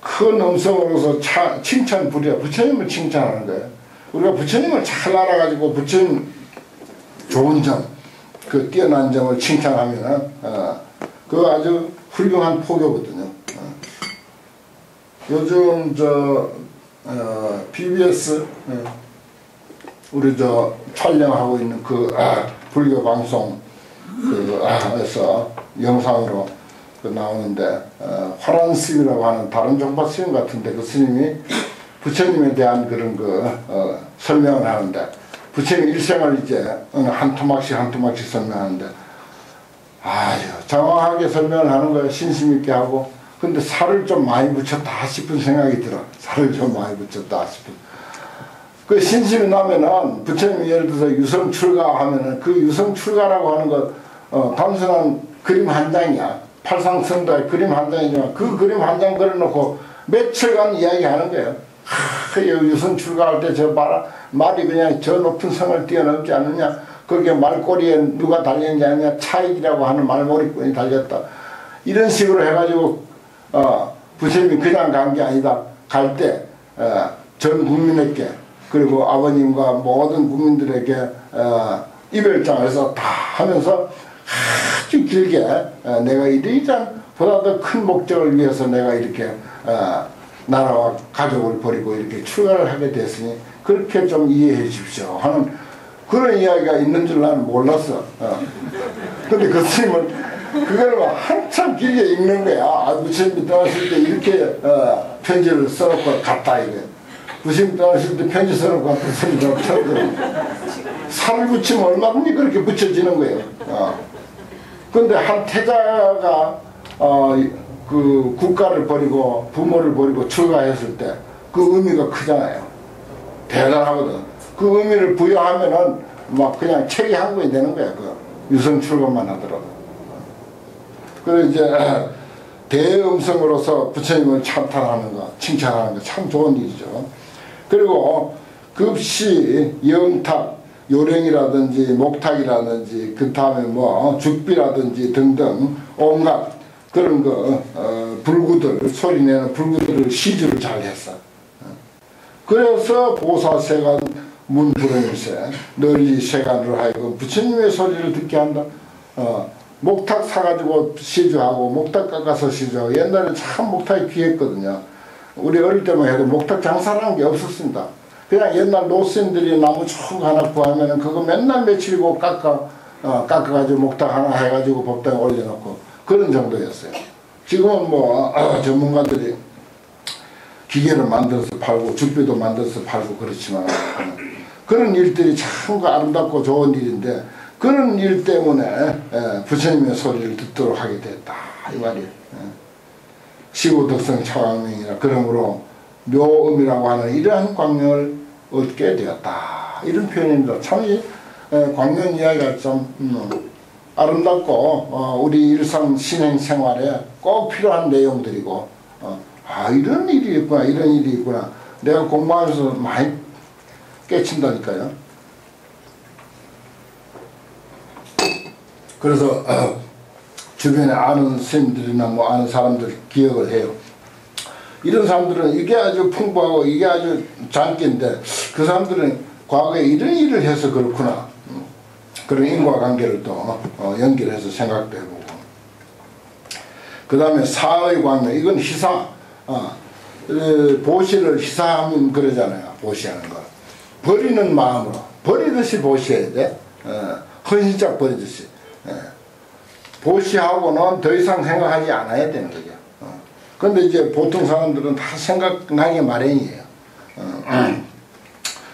큰 음성으로서 칭찬 부려, 부처님을 칭찬하는 거예요. 우리가 부처님을 잘 알아가지고 부처님 좋은 점, 그 뛰어난 점을 칭찬하면 그거 아주 훌륭한 포교거든요. 요즘 BBS 우리 촬영하고 있는 그 불교 방송 에서 영상으로 나오는데 화란스님이라고 하는 다른 종파 스님 같은데 그 스님이 부처님에 대한 그런 설명을 하는데 부처님 일생을 이제 어느 한 토막씩 설명하는데 아유 장황하게 설명을 하는 거예요. 신심 있게 하고. 근데 살을 좀 많이 붙였다 싶은 생각이 들어. 살을 좀 많이 붙였다 싶은. 그 신심이 나면은 부처님이 예를 들어서 유성 출가 하면은 그 유성 출가라고 하는 것 단순한 그림 한 장이야. 팔상성도의 그림 한 장이지만 그 그림 한 장 그려놓고 며칠간 이야기하는 거예요. 유성 출가할 때 저 봐라 말이 그냥 저 높은 성을 뛰어넘지 않느냐. 거기에 말꼬리에 누가 달렸는지 아니냐. 차익이라고 하는 말머리꾼이 달렸다. 이런 식으로 해가지고 부처님이 그냥 간 게 아니다. 갈 때 전 국민에게 그리고 아버님과 모든 국민들에게 이별장을 해서 다 하면서 아주 길게 내가 이러이러한 보다 더 큰 목적을 위해서 내가 이렇게 나라와 가족을 버리고 이렇게 출가를 하게 됐으니 그렇게 좀 이해해 주십시오 하는 그런 이야기가 있는 줄 나는 몰랐어. 근데 그 스님은 그걸 한참 길게 읽는 거야. 부처님이 떠나실 때 이렇게 편지를 써놓고 갔다 이게. 부처님 떠나실 때 편지 써놓고 갔다 스님이라고 쳐도 살을 붙이면 얼마든지 그렇게 붙여지는 거예요. 근데 한 태자가 그 국가를 버리고 부모를 버리고 출가했을 때 그 의미가 크잖아요. 대단하거든. 그 의미를 부여하면은 막 그냥 책이 한 권이 되는 거야. 그 유성 출가만 하더라도. 그래서 이제 대음성으로서 부처님을 찬탄하는 거, 칭찬하는 거 참 좋은 일이죠. 그리고 급시, 영탁, 요령이라든지 목탁이라든지 그 다음에 뭐 죽비라든지 등등 온갖 그런 불구들 소리내는 불구들을 시주를 잘 했어. 그래서 보사세간 문부름일세 널리 세간으로 하여금 부처님의 소리를 듣게 한다. 목탁 사가지고 시주하고 목탁 깎아서 시주하고 옛날에 참 목탁이 귀했거든요. 우리 어릴 때만 해도 목탁 장사라는 게 없었습니다. 그냥 옛날 노스님들이 나무 쭉 하나 구하면은 그거 맨날 며칠이고 깎아가지고 목탁 하나 해가지고 법당에 올려놓고 그런 정도였어요. 지금은 뭐 전문가들이 기계를 만들어서 팔고 죽비도 만들어서 팔고 그렇지만 그런 일들이 참 아름답고 좋은 일인데 그런 일 때문에 부처님의 소리를 듣도록 하게 됐다 이 말이에요. 시고덕성 차광명이라 그러므로 묘음이라고 하는 이러한 광명을 얻게 되었다 이런 표현입니다. 참 이 광명 이야기가 좀 아름답고 우리 일상 신행 생활에 꼭 필요한 내용들이고 이런 일이 있구나 이런 일이 있구나 내가 공부하면서 많이 깨친다니까요. 그래서 주변에 아는 스님들이나 뭐 아는 사람들 기억을 해요. 이런 사람들은 이게 아주 풍부하고 이게 아주 장기인데 그 사람들은 과거에 이런 일을 해서 그렇구나 그런 인과관계를 또 연결해서 생각도 해보고 그 다음에 사의 광명 이건 희사 보시를 희사하면 그러잖아요. 보시하는 거 버리는 마음으로 버리듯이 보시해야 돼. 헌신짝 버리듯이 보시하고는 더 이상 생각하지 않아야 되는 거죠. 근데 이제 보통 사람들은 다 생각나기 마련이에요.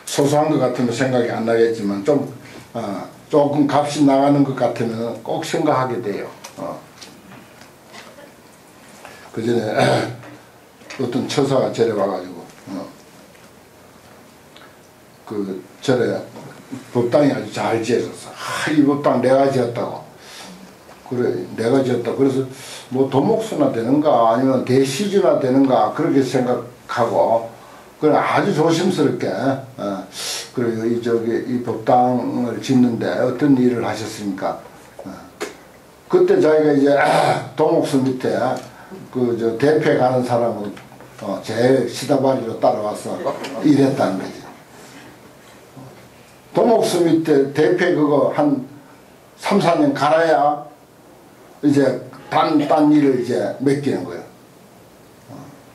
소소한 것 같으면 생각이 안 나겠지만 조금 값이 나가는 것 같으면 꼭 생각하게 돼요. 그 전에 어떤 처사가 절에 와가지고 그 절에 법당이 아주 잘 지어졌어. 이 법당 내가 지었다고. 그래, 내가 지었다. 그래서 뭐 도목수나 되는가 아니면 대시주나 되는가 그렇게 생각하고 그래 아주 조심스럽게 그리고 이 법당을 짓는데 어떤 일을 하셨습니까? 그때 자기가 이제 도목수 밑에 그 저 대패 가는 사람은 제일 시다바리로 따라와서 일했다는 거지. 도목수 밑에 대패 그거 한 3, 4년 갈아야 이제 딴 일을 이제 맡기는 거예요.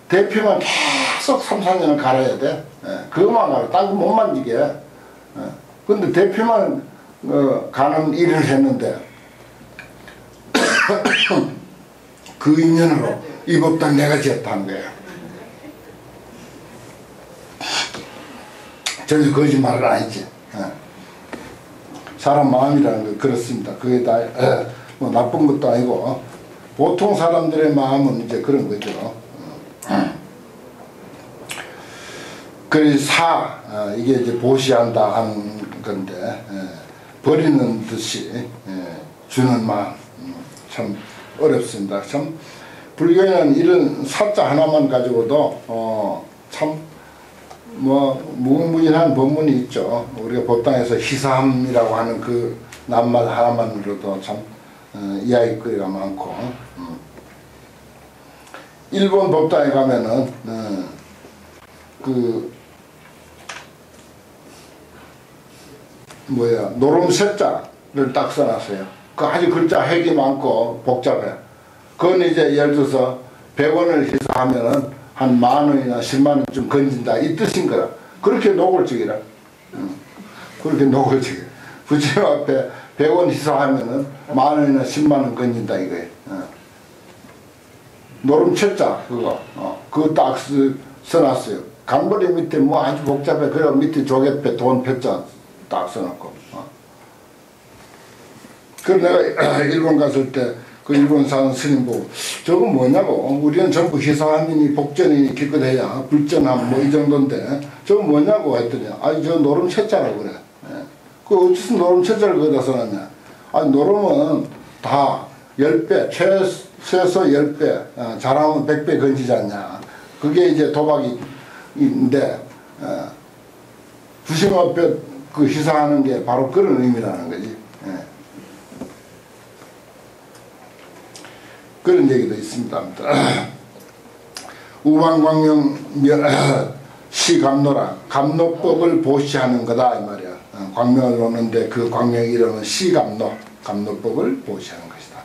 대표만 계속 3, 4년을 갈아야 돼. 그것만 갈아. 딴 거 못 만지게. 근데 대표만 가는 일을 했는데 그 인연으로 이 법당 내가 지었다는 거예요. 저기 거짓말은 아니지. 사람 마음이라는 거 그렇습니다. 그게 다 뭐 나쁜 것도 아니고 보통 사람들의 마음은 이제 그런 거죠. 그래서 이게 이제 보시한다 하는 건데 버리는 듯이 주는 마음 참 어렵습니다. 참 불교에는 이런 사자 하나만 가지고도 참 뭐 무궁무진한 법문이 있죠. 우리가 법당에서 희사함이라고 하는 그 낱말 하나만으로도 참 이야기거리가 많고 일본 법당에 가면은 그 뭐야 노름세자를 딱 써놨어요. 그 아주 글자 핵이 많고 복잡해. 그건 이제 예를 들어서 100원을 희사하면은 한 10,000원이나 100,000원 좀 건진다 이 뜻인 거야. 그렇게 노골적이라. 그렇게 노골적이야. 부처님 앞에 100원 희사하면은 10,000원이나 100,000원 건진다 이거예요. 노름철자 그거 그거 딱 써놨어요. 강벌이 밑에 뭐 아주 복잡해. 그래 밑에 조개패 돈패자 딱 써놓고. 그래서 내가 일본 갔을 때 그 일본 사는 스님 보고 저거 뭐냐고. 우리는 전부 희사함이니 복전이니 기껏해야 불전함 뭐 이 정도인데 저거 뭐냐고 했더니 아니 저 노름철자라고 그래. 그 어째서 노름철자를 거기다 써놨냐. 아니 노름은 다 10배 최소 10배 잘하면 100배 건지지 않냐. 그게 이제 도박인데 부심 앞에 그 희사하는 게 바로 그런 의미라는 거지. 그런 얘기도 있습니다. 우방광명 시감노라 감노법을 보시하는 거다 이 말이야. 광명을 오는데 그 광명의 이름은 시감노 감노법을 보시하는 것이다.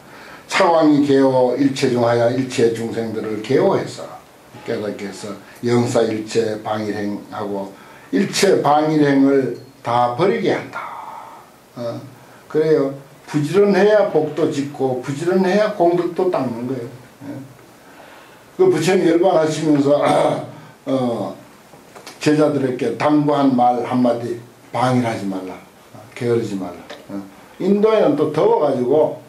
차왕이 개호 일체중하여 일체 중생들을 개호해서 깨닫게 해서 영사일체 방일행하고 일체 방일행을 다 버리게 한다. 그래요. 부지런해야 복도 짓고 부지런해야 공덕도 닦는 거예요. 그 부처님 열반하시면서 제자들에게 당부한 말 한마디 방일하지 말라. 게으르지 말라. 인도에는 또 더워가지고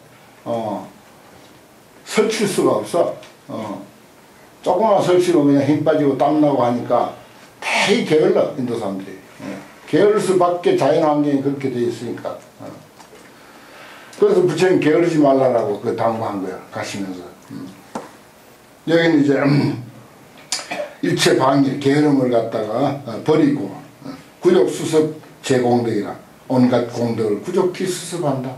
설칠 수가 없어. 조금만 설치면 그냥 힘 빠지고 땀나고 하니까 되게 게을러 인도 사람들이. 게으를 수밖에 자연환경이 그렇게 돼 있으니까. 그래서 부처님 게으르지 말라라고 그 당부한 거야. 가시면서. 여기는 이제 일체 방일 게으름을 갖다가 버리고 구족수습 제공덕이라 온갖 공덕을 구족히 수습한다.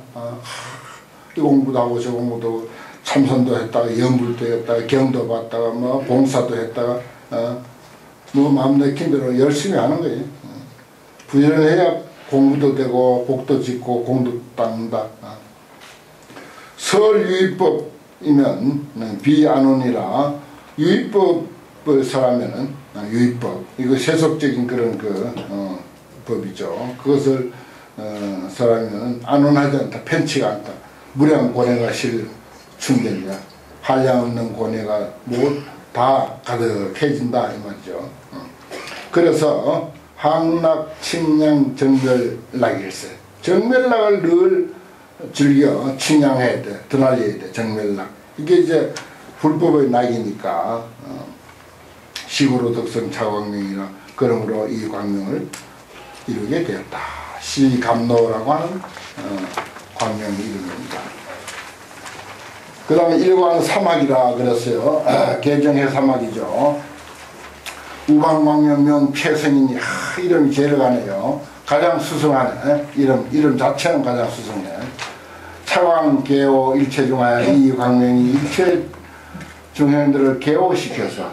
이 공부도 하고 저 공부도 하고 참선도 했다가 연불도 했다가 경도 받다가 뭐 봉사도 했다가 뭐 마음 내킨 대로 열심히 하는 거예요. 부지런해야 공부도 되고 복도 짓고 공도 닦는다. 설유의법이면 비안온이라 유의법을 설하면은 유의법 이거 세속적인 그런 그 법이죠. 그것을 설하면 안온하지 않다. 편치가 않다. 무량 고뇌가 실 충전이야. 한량없는 고뇌가 뭐 다 가득해진다 이 말이죠. 그래서 항락 칭량 정멸락일세. 정멸락을 늘 즐겨 칭양해야 돼. 드날려야 돼. 정멸락. 이게 이제 불법의 낙이니까 시고로 덕성 차광명이라 그러므로 이 광명을 이루게 되었다. 시감로라고 하는 광명 이름입니다. 그 다음에 일광사막이라 그랬어요. 개정해 사막이죠. 우방광명명 최승인이 이름이 제일 가네요. 가장 수승하네. 이름 자체는 가장 수승해. 차광개호 일체중하여 이 광명이 일체 중행들을 개호시켜서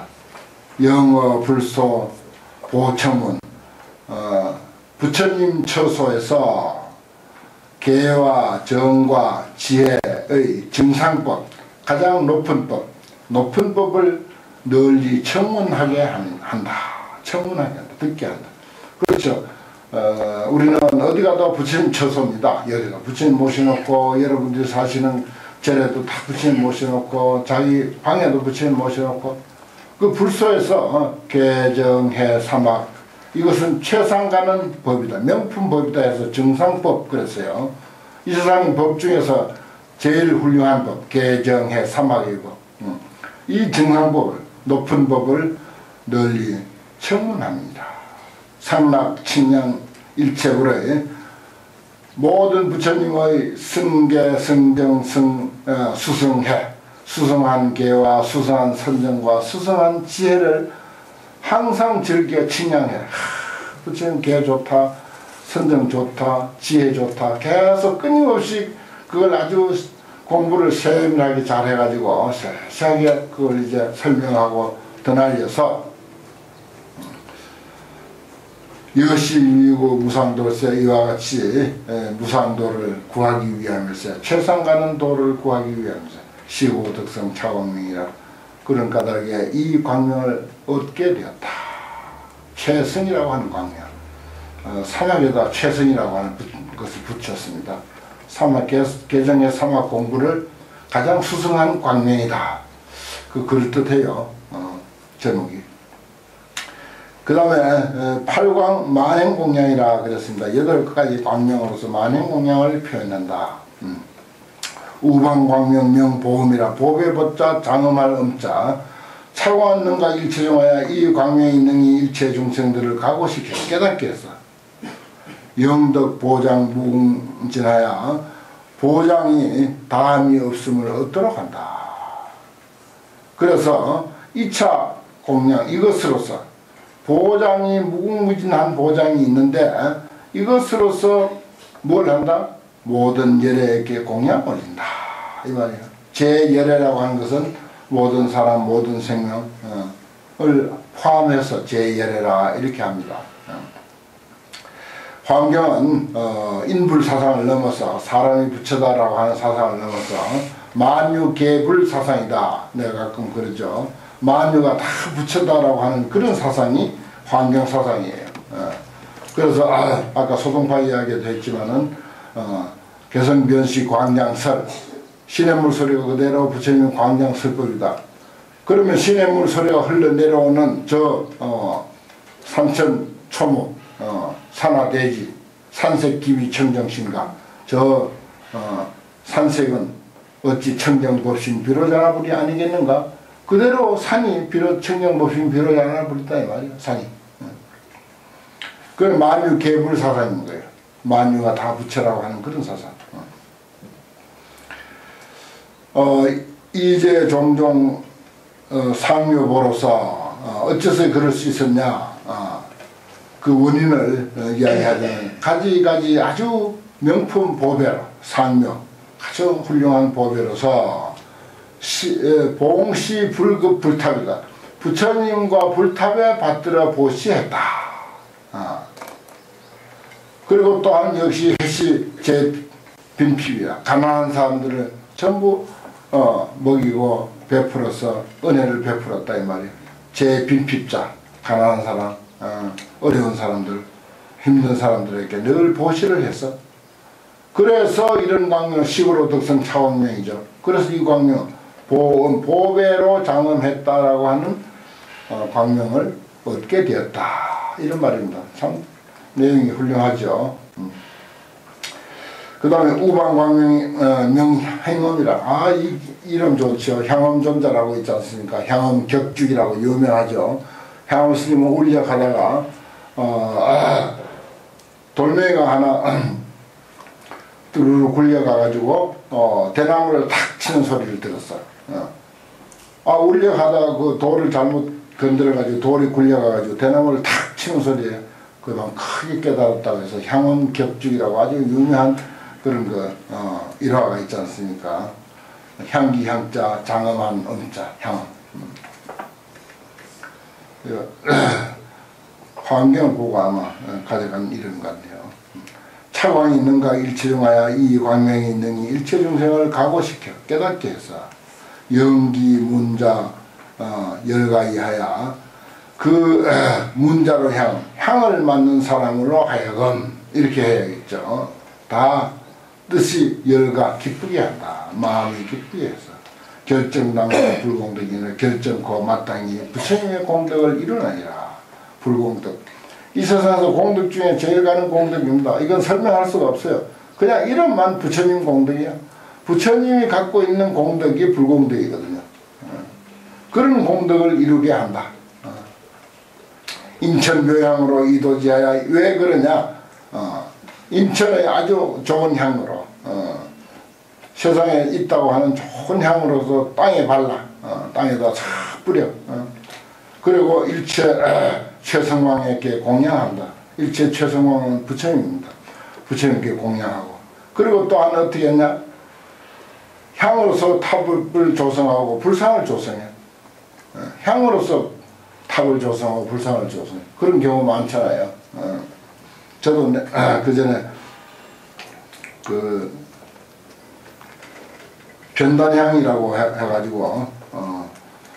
영어, 불소, 보청문 부처님 처소에서 계와 정과 지혜의 증상법, 가장 높은 법을 널리 청문하게 한다. 청문하게 한다. 듣게 한다. 그렇죠. 우리는 어디 가도 부처님 처소입니다. 여기가 부처님 모셔놓고 여러분들이 사시는 절에도 다 부처님 모셔놓고 자기 방에도 부처님 모셔놓고 그 불소에서 개정해 사막 이것은 최상가는 법이다. 명품법이다 해서 정상법 그랬어요. 이 세상 법 중에서 제일 훌륭한 법 개정해 사막이고 이 정상법을 높은 법을 널리 청문합니다. 상락 칭양 일체불의 모든 부처님의 승계 승정 수승해 수승한 계와 수승한 선정과 수승한 지혜를 항상 즐겨 칭양해. 부처님 계 좋다, 선정 좋다, 지혜 좋다. 계속 끊임없이 그걸 아주 공부를 세밀하게 잘 해가지고 세세하게 그걸 이제 설명하고 드날려서 여시위고 무상도세 이와 같이 무상도를 구하기 위함에서 최상가는 도를 구하기 위함에서 시고 덕성 차광명이라 그런 까닭에 이 광명을 얻게 되었다. 최승이라고 하는 광명. 사막에다 최승이라고 하는 것을 붙였습니다. 사막 개정의 사막 공부를 가장 수승한 광명이다. 그럴듯해요. 제목이. 그 다음에 8광 만행공양이라 그랬습니다. 8가지 광명으로서 만행공양을 표현한다. 우방광명명 보음이라 보배 법자 장엄할 음자 차고한 능가 일체중하여 이 광명이 능히 일체 중생들을 각오시켜 깨닫게 해서 영덕 보장 무궁진하여 보장이 다함이 없음을 얻도록 한다. 그래서 2차 공양 이것으로서 보장이 무궁무진한 보장이 있는데 이것으로서 뭘 한다? 모든 열애에게 공양 올린다. 이 말이에요. 제열애라고 하는 것은 모든 사람, 모든 생명을 포함해서 제열애라 이렇게 합니다. 환경은 인불사상을 넘어서 사람이 부처다라고 하는 사상을 넘어서 만유계불 사상이다. 내가 가끔 그러죠. 만유가 다 부처다라고 하는 그런 사상이 환경 사상이에요. 그래서 아까 소동파 이야기도 했지만은 개성변시 광장설 시냇물 소리가 그대로 부처님 광장설법이다. 그러면 시냇물 소리가 흘러내려오는 저 삼천 초목 산화대지 산색기위 청정신가 저 산색은 어찌 청정법신 비로자나불이 아니겠는가? 그대로 산이 비로 청정법신 비로자나불이다 이 말이야. 산이. 그건 만유 계불 사상인 거예요. 만유가 다 부처라고 하는 그런 사상. 이제 종종 상묘보로서 어째서 그럴 수 있었냐 그 원인을 이야기하자면 가지가지 아주 명품 보배로 상묘 아주 훌륭한 보배로서 봉시 불급 불탑이다. 부처님과 불탑에 받들어 보시했다. 그리고 또한 역시 해시 제 빈핍이야. 가난한 사람들을 전부 먹이고 베풀어서 은혜를 베풀었다 이 말이에요. 제 빈핍자 가난한 사람 어려운 사람들 힘든 사람들에게 늘 보시를 했어. 그래서 이런 광명 시고로 덕성 차광명이죠. 그래서 이 광명 보배로 장엄했다라고 하는 광명을 얻게 되었다 이런 말입니다. 참 내용이 훌륭하죠. 그 다음에 우방광명이 명향음이라. 아, 이 이름 좋죠. 향음존자라고 있지 않습니까? 향음격죽이라고 유명하죠. 향음 스님은 울력하다가 돌멩이가 하나 뚜루루 굴려가가지고 대나무를 탁 치는 소리를 들었어요. 울력하다가 그 돌을 잘못 건드려가지고 돌이 굴려가가지고 대나무를 탁 치는 소리에 그 다음 크게 깨달았다고 해서 향음격죽이라고 아주 유명한 그런 일화가 있지 않습니까? 향기 향자 장엄한 음자 향음. 환경을 보고 아마 가져간 이름 같네요. 차광이 있는가 일체중하여 이 광명이 있느니 일체중생을 각오시켜 깨닫게 해서 영기 문자 열가이하여 그 문자로 향을 맡는 사람으로 하여금 이렇게 해야겠죠. 다 뜻이 열가 기쁘게 한다. 마음이 기쁘게 해서 결정당과 불공덕이나 결정코 마땅히 부처님의 공덕을 이루느니라. 불공덕. 이 세상에서 공덕 중에 제일 가는 공덕입니다. 이건 설명할 수가 없어요. 그냥 이름만 부처님 공덕이야. 부처님이 갖고 있는 공덕이 불공덕이거든요. 그런 공덕을 이루게 한다. 인천묘향으로 이도지하여. 왜 그러냐? 인천의 아주 좋은 향으로 세상에 있다고 하는 좋은 향으로서 땅에 발라 땅에다 싹 뿌려 그리고 일체 최성왕에게 공양한다. 일체 최성왕은 부처님입니다. 부처님께 공양하고 그리고 또한 어떻게 했냐? 향으로서 탑을 조성하고 불상을 조성해. 향으로서 탑을 조성하고 불상을 조성해. 그런 경우 많잖아요. 저도 그 전에 그 변단향이라고 해가지고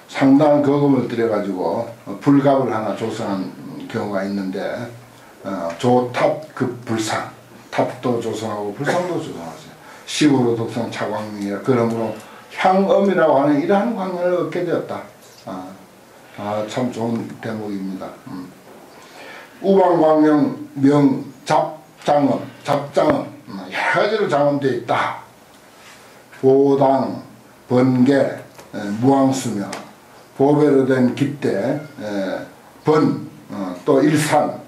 상당한 거금을 들여가지고 불갑을 하나 조성한 경우가 있는데 조탑 그 불상 탑도 조성하고 불상도 조성하세요. 시구로 독성 차광명이라. 그러므로 향음이라고 하는 이러한 광명을 얻게 되었다. 참 좋은 대목입니다. 우방광명 명 잡장음 잡장음 여러 가지로 장음되어 있다. 보당 번개 무왕수며 보배로 된 깃대 번 또 일산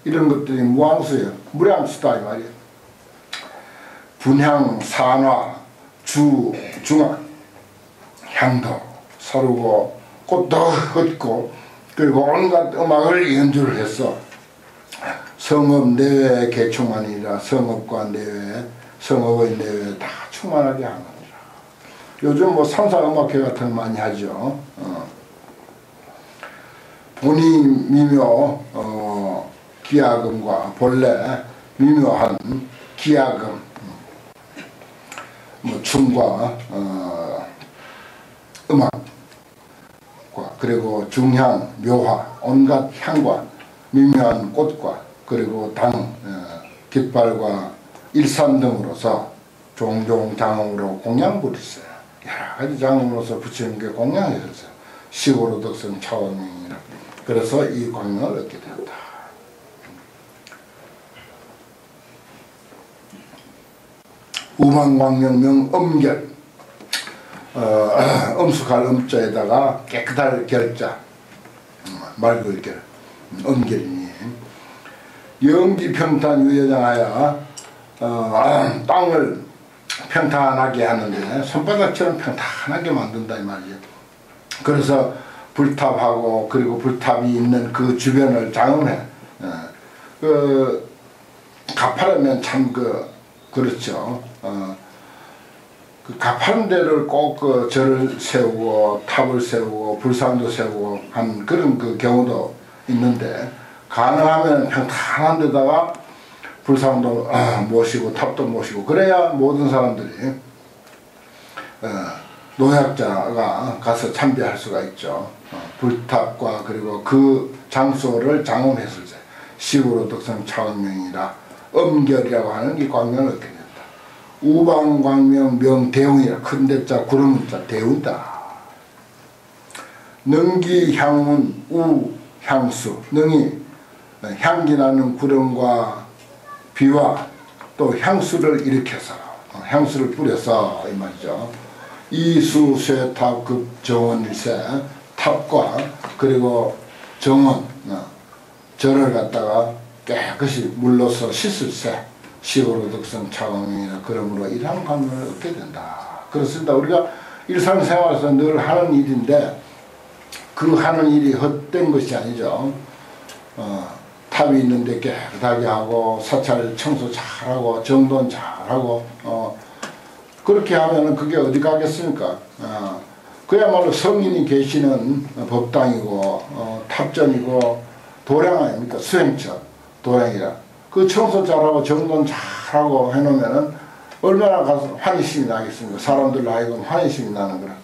이런 것들이 무왕수예요. 무량수다 이 말이에요. 분향 산화 중화 향도 서르고 꽃도 흩고 그리고 온갖 음악을 연주를 해서 성업 내외에 개충하니라. 성업과 내외 성업의 내외에 다 충만하게 하느니라. 요즘 뭐 삼사음악회 같은 거 많이 하죠. 본이 미묘 기하금과 본래 미묘한 기하금 뭐 춤과 음악과 그리고 중향 묘화 온갖 향과 미묘한 꽃과 그리고 당 깃발과 일산 등으로서 종종 장음으로 공양 부리세요. 여러 가지 장음으로서 부처님께 공양했어요. 시고로 덕성 차원명이라. 그래서 이 광명을 얻게 되었다. 우망광명명 음결 음숙할 음자에다가 깨끗할 결자 맑을 결 음결이니 영지평탄 유여장하여 땅을 평탄하게 하는데 손바닥처럼 평탄하게 만든다 이 말이에요. 그래서 불탑하고 그리고 불탑이 있는 그 주변을 장음해. 그 가파르면 참 그렇죠. 그 가파른 데를 꼭 그 절을 세우고 탑을 세우고 불상도 세우고 한 그런 그 경우도 있는데 가능하면 평탄한 데다가 불상도 모시고 탑도 모시고 그래야 모든 사람들이 노약자가 가서 참배할 수가 있죠. 불탑과 그리고 그 장소를 장음했을 때 시구로 덕성 차원명이라 음결이라고 하는 이 광명을 얻게 된다. 우방광명 명대웅이라 큰 대자 구름자 대웅이다. 능기향운 우향수 능이 향기 나는 구름과 비와 또 향수를 일으켜서 향수를 뿌려서 이 말이죠. 이수쇠탑 급정원일세 탑과 그리고 정원 절을 갖다가 깨끗이 물로서 씻을세 시고로 득성 차원이나 그러므로 이러한 관문을 얻게 된다. 그렇습니다. 우리가 일상생활에서 늘 하는 일인데 그 하는 일이 헛된 것이 아니죠. 탑이 있는데 깨끗하게 하고 사찰 청소 잘하고 정돈 잘하고 그렇게 하면은 그게 어디 가겠습니까? 그야말로 성인이 계시는 법당이고 탑전이고 도량 아닙니까? 수행처 도량이라 그 청소 잘하고 정돈 잘하고 해놓으면은 얼마나 가서 환희심이 나겠습니까? 사람들 하여금 환희심이 나는 거라.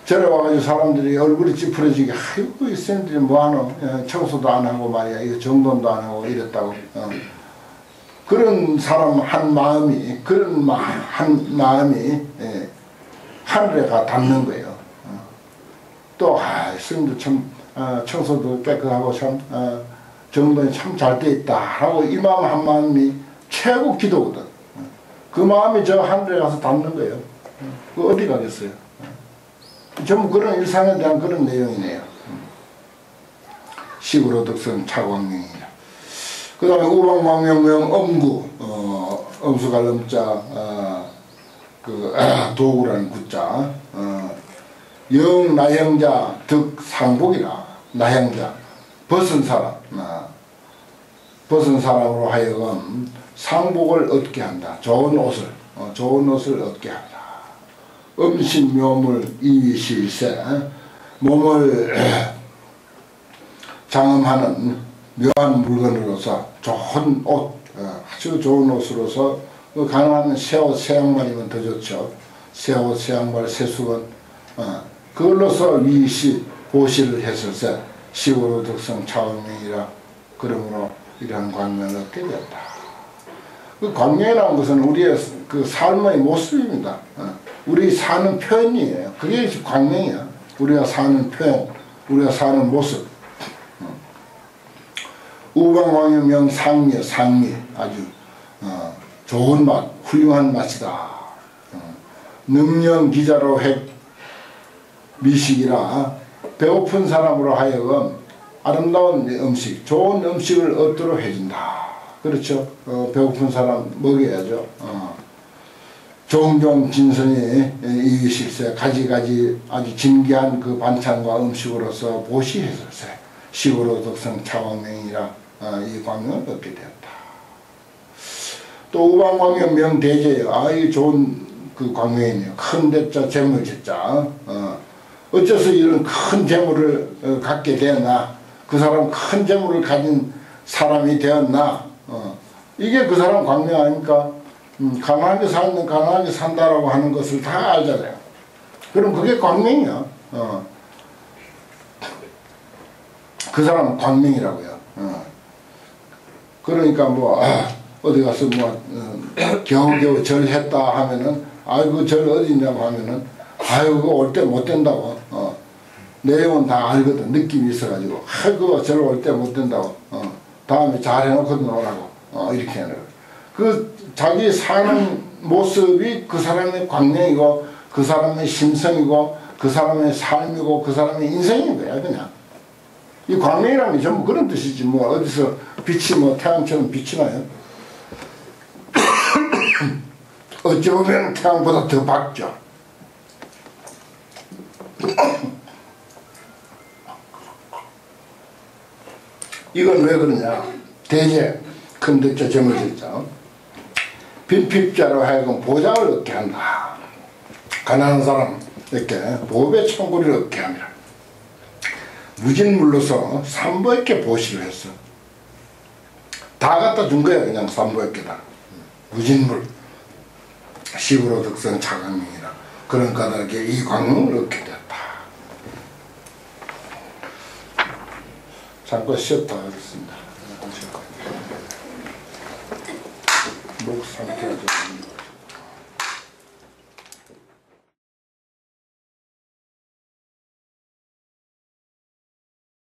절에 와가지고 사람들이 얼굴이 찌푸려지게 아이고 이 쌤들이 뭐하노 청소도 안 하고 말이야 이거 정돈도 안 하고 이랬다고 그런 사람 한 마음이 한 마음이 하늘에 가 닿는 거예요. 또 스님도 참 청소도 깨끗하고 참 정돈이 참 잘 돼 있다 하고 이 마음 한 마음이 최고 기도거든. 그 마음이 저 하늘에 가서 닿는 거예요. 그 어디 가겠어요? 전부 그런 일상에 대한 그런 내용이네요. 시구로 득성 차광명이라. 그 다음에 우방광명명 엄구 엄수갈 엄자 도구라는 구자 영나형자 득상복이라. 나형자 벗은 사람 벗은 사람으로 하여금 상복을 얻게 한다. 좋은 옷을 얻게 한다. 음신묘물 이위실세 몸을 장엄하는 묘한 물건으로서 좋은 옷 아주 좋은 옷으로서 가능하면 새옷 새양말이면 더 좋죠. 새옷 새양말 새수건 그걸로서 위시 보시를 했을세 시고로 득성 차원명이라. 그러므로 이러한 광명을 얻게 되었다. 그 광명이라는 것은 우리의 그 삶의 모습입니다. 우리 사는 표현이에요. 그게 광명이야. 우리가 사는 표현, 우리가 사는 모습. 우방광명 상미 아주 좋은 맛, 훌륭한 맛이다. 능령기자로 핵 미식이라 배고픈 사람으로 하여금 아름다운 음식, 좋은 음식을 얻도록 해준다. 그렇죠. 배고픈 사람 먹여야죠. 종종 진선이 이유식세 가지가지 아주 진귀한 그 반찬과 음식으로서 보시했을세 시고로 덕성 차광명이라 이 광명을 얻게 되었다. 또 우방광명 명대제요. 이 좋은 그 광명이네요. 큰 대자 재물제자. 어째서 이런 큰 재물을 갖게 되었나? 그 사람 큰 재물을 가진 사람이 되었나? 이게 그 사람 광명 아닙니까? 가난하게 살면 가난하게 산다라고 하는 것을 다 알잖아요. 그럼 그게 광명이야. 그 사람은 광명이라고요. 그러니까 뭐 어디 가서 뭐 겨우겨우 절했다 하면은 아이고 절 어디 있냐고 하면은 아이고 그거 올 때 못 된다고. 내용은 다 알거든. 느낌이 있어가지고 아이고 절 올 때 못 된다고. 다음에 잘 해놓거든 오라고. 이렇게 하는 거예요. 그 자기 사는 모습이 그 사람의 광명이고 그 사람의 심성이고 그 사람의 삶이고 그 사람의 인생인 거야 그냥. 이 광명이라는 게 전부 그런 뜻이지 뭐 어디서 빛이 뭐 태양처럼 빛이 나요. 어찌 보면 태양보다 더 밝죠. 이건 왜 그러냐. 대제 큰 대자 재물제자 빈핍자로 하여금 보장을 얻게 한다. 가난한 사람 이렇게 보배 청구를 얻게 합니다. 무진물로서 삼보에게 보시를 했어. 다 갖다 준 거야 그냥 삼보에게다. 무진물 시구로 득성 차광명이라. 그런 까닭에 이 광명을 얻게 됐다. 잠깐 쉬었다 하겠습니다. 목 상태가 좀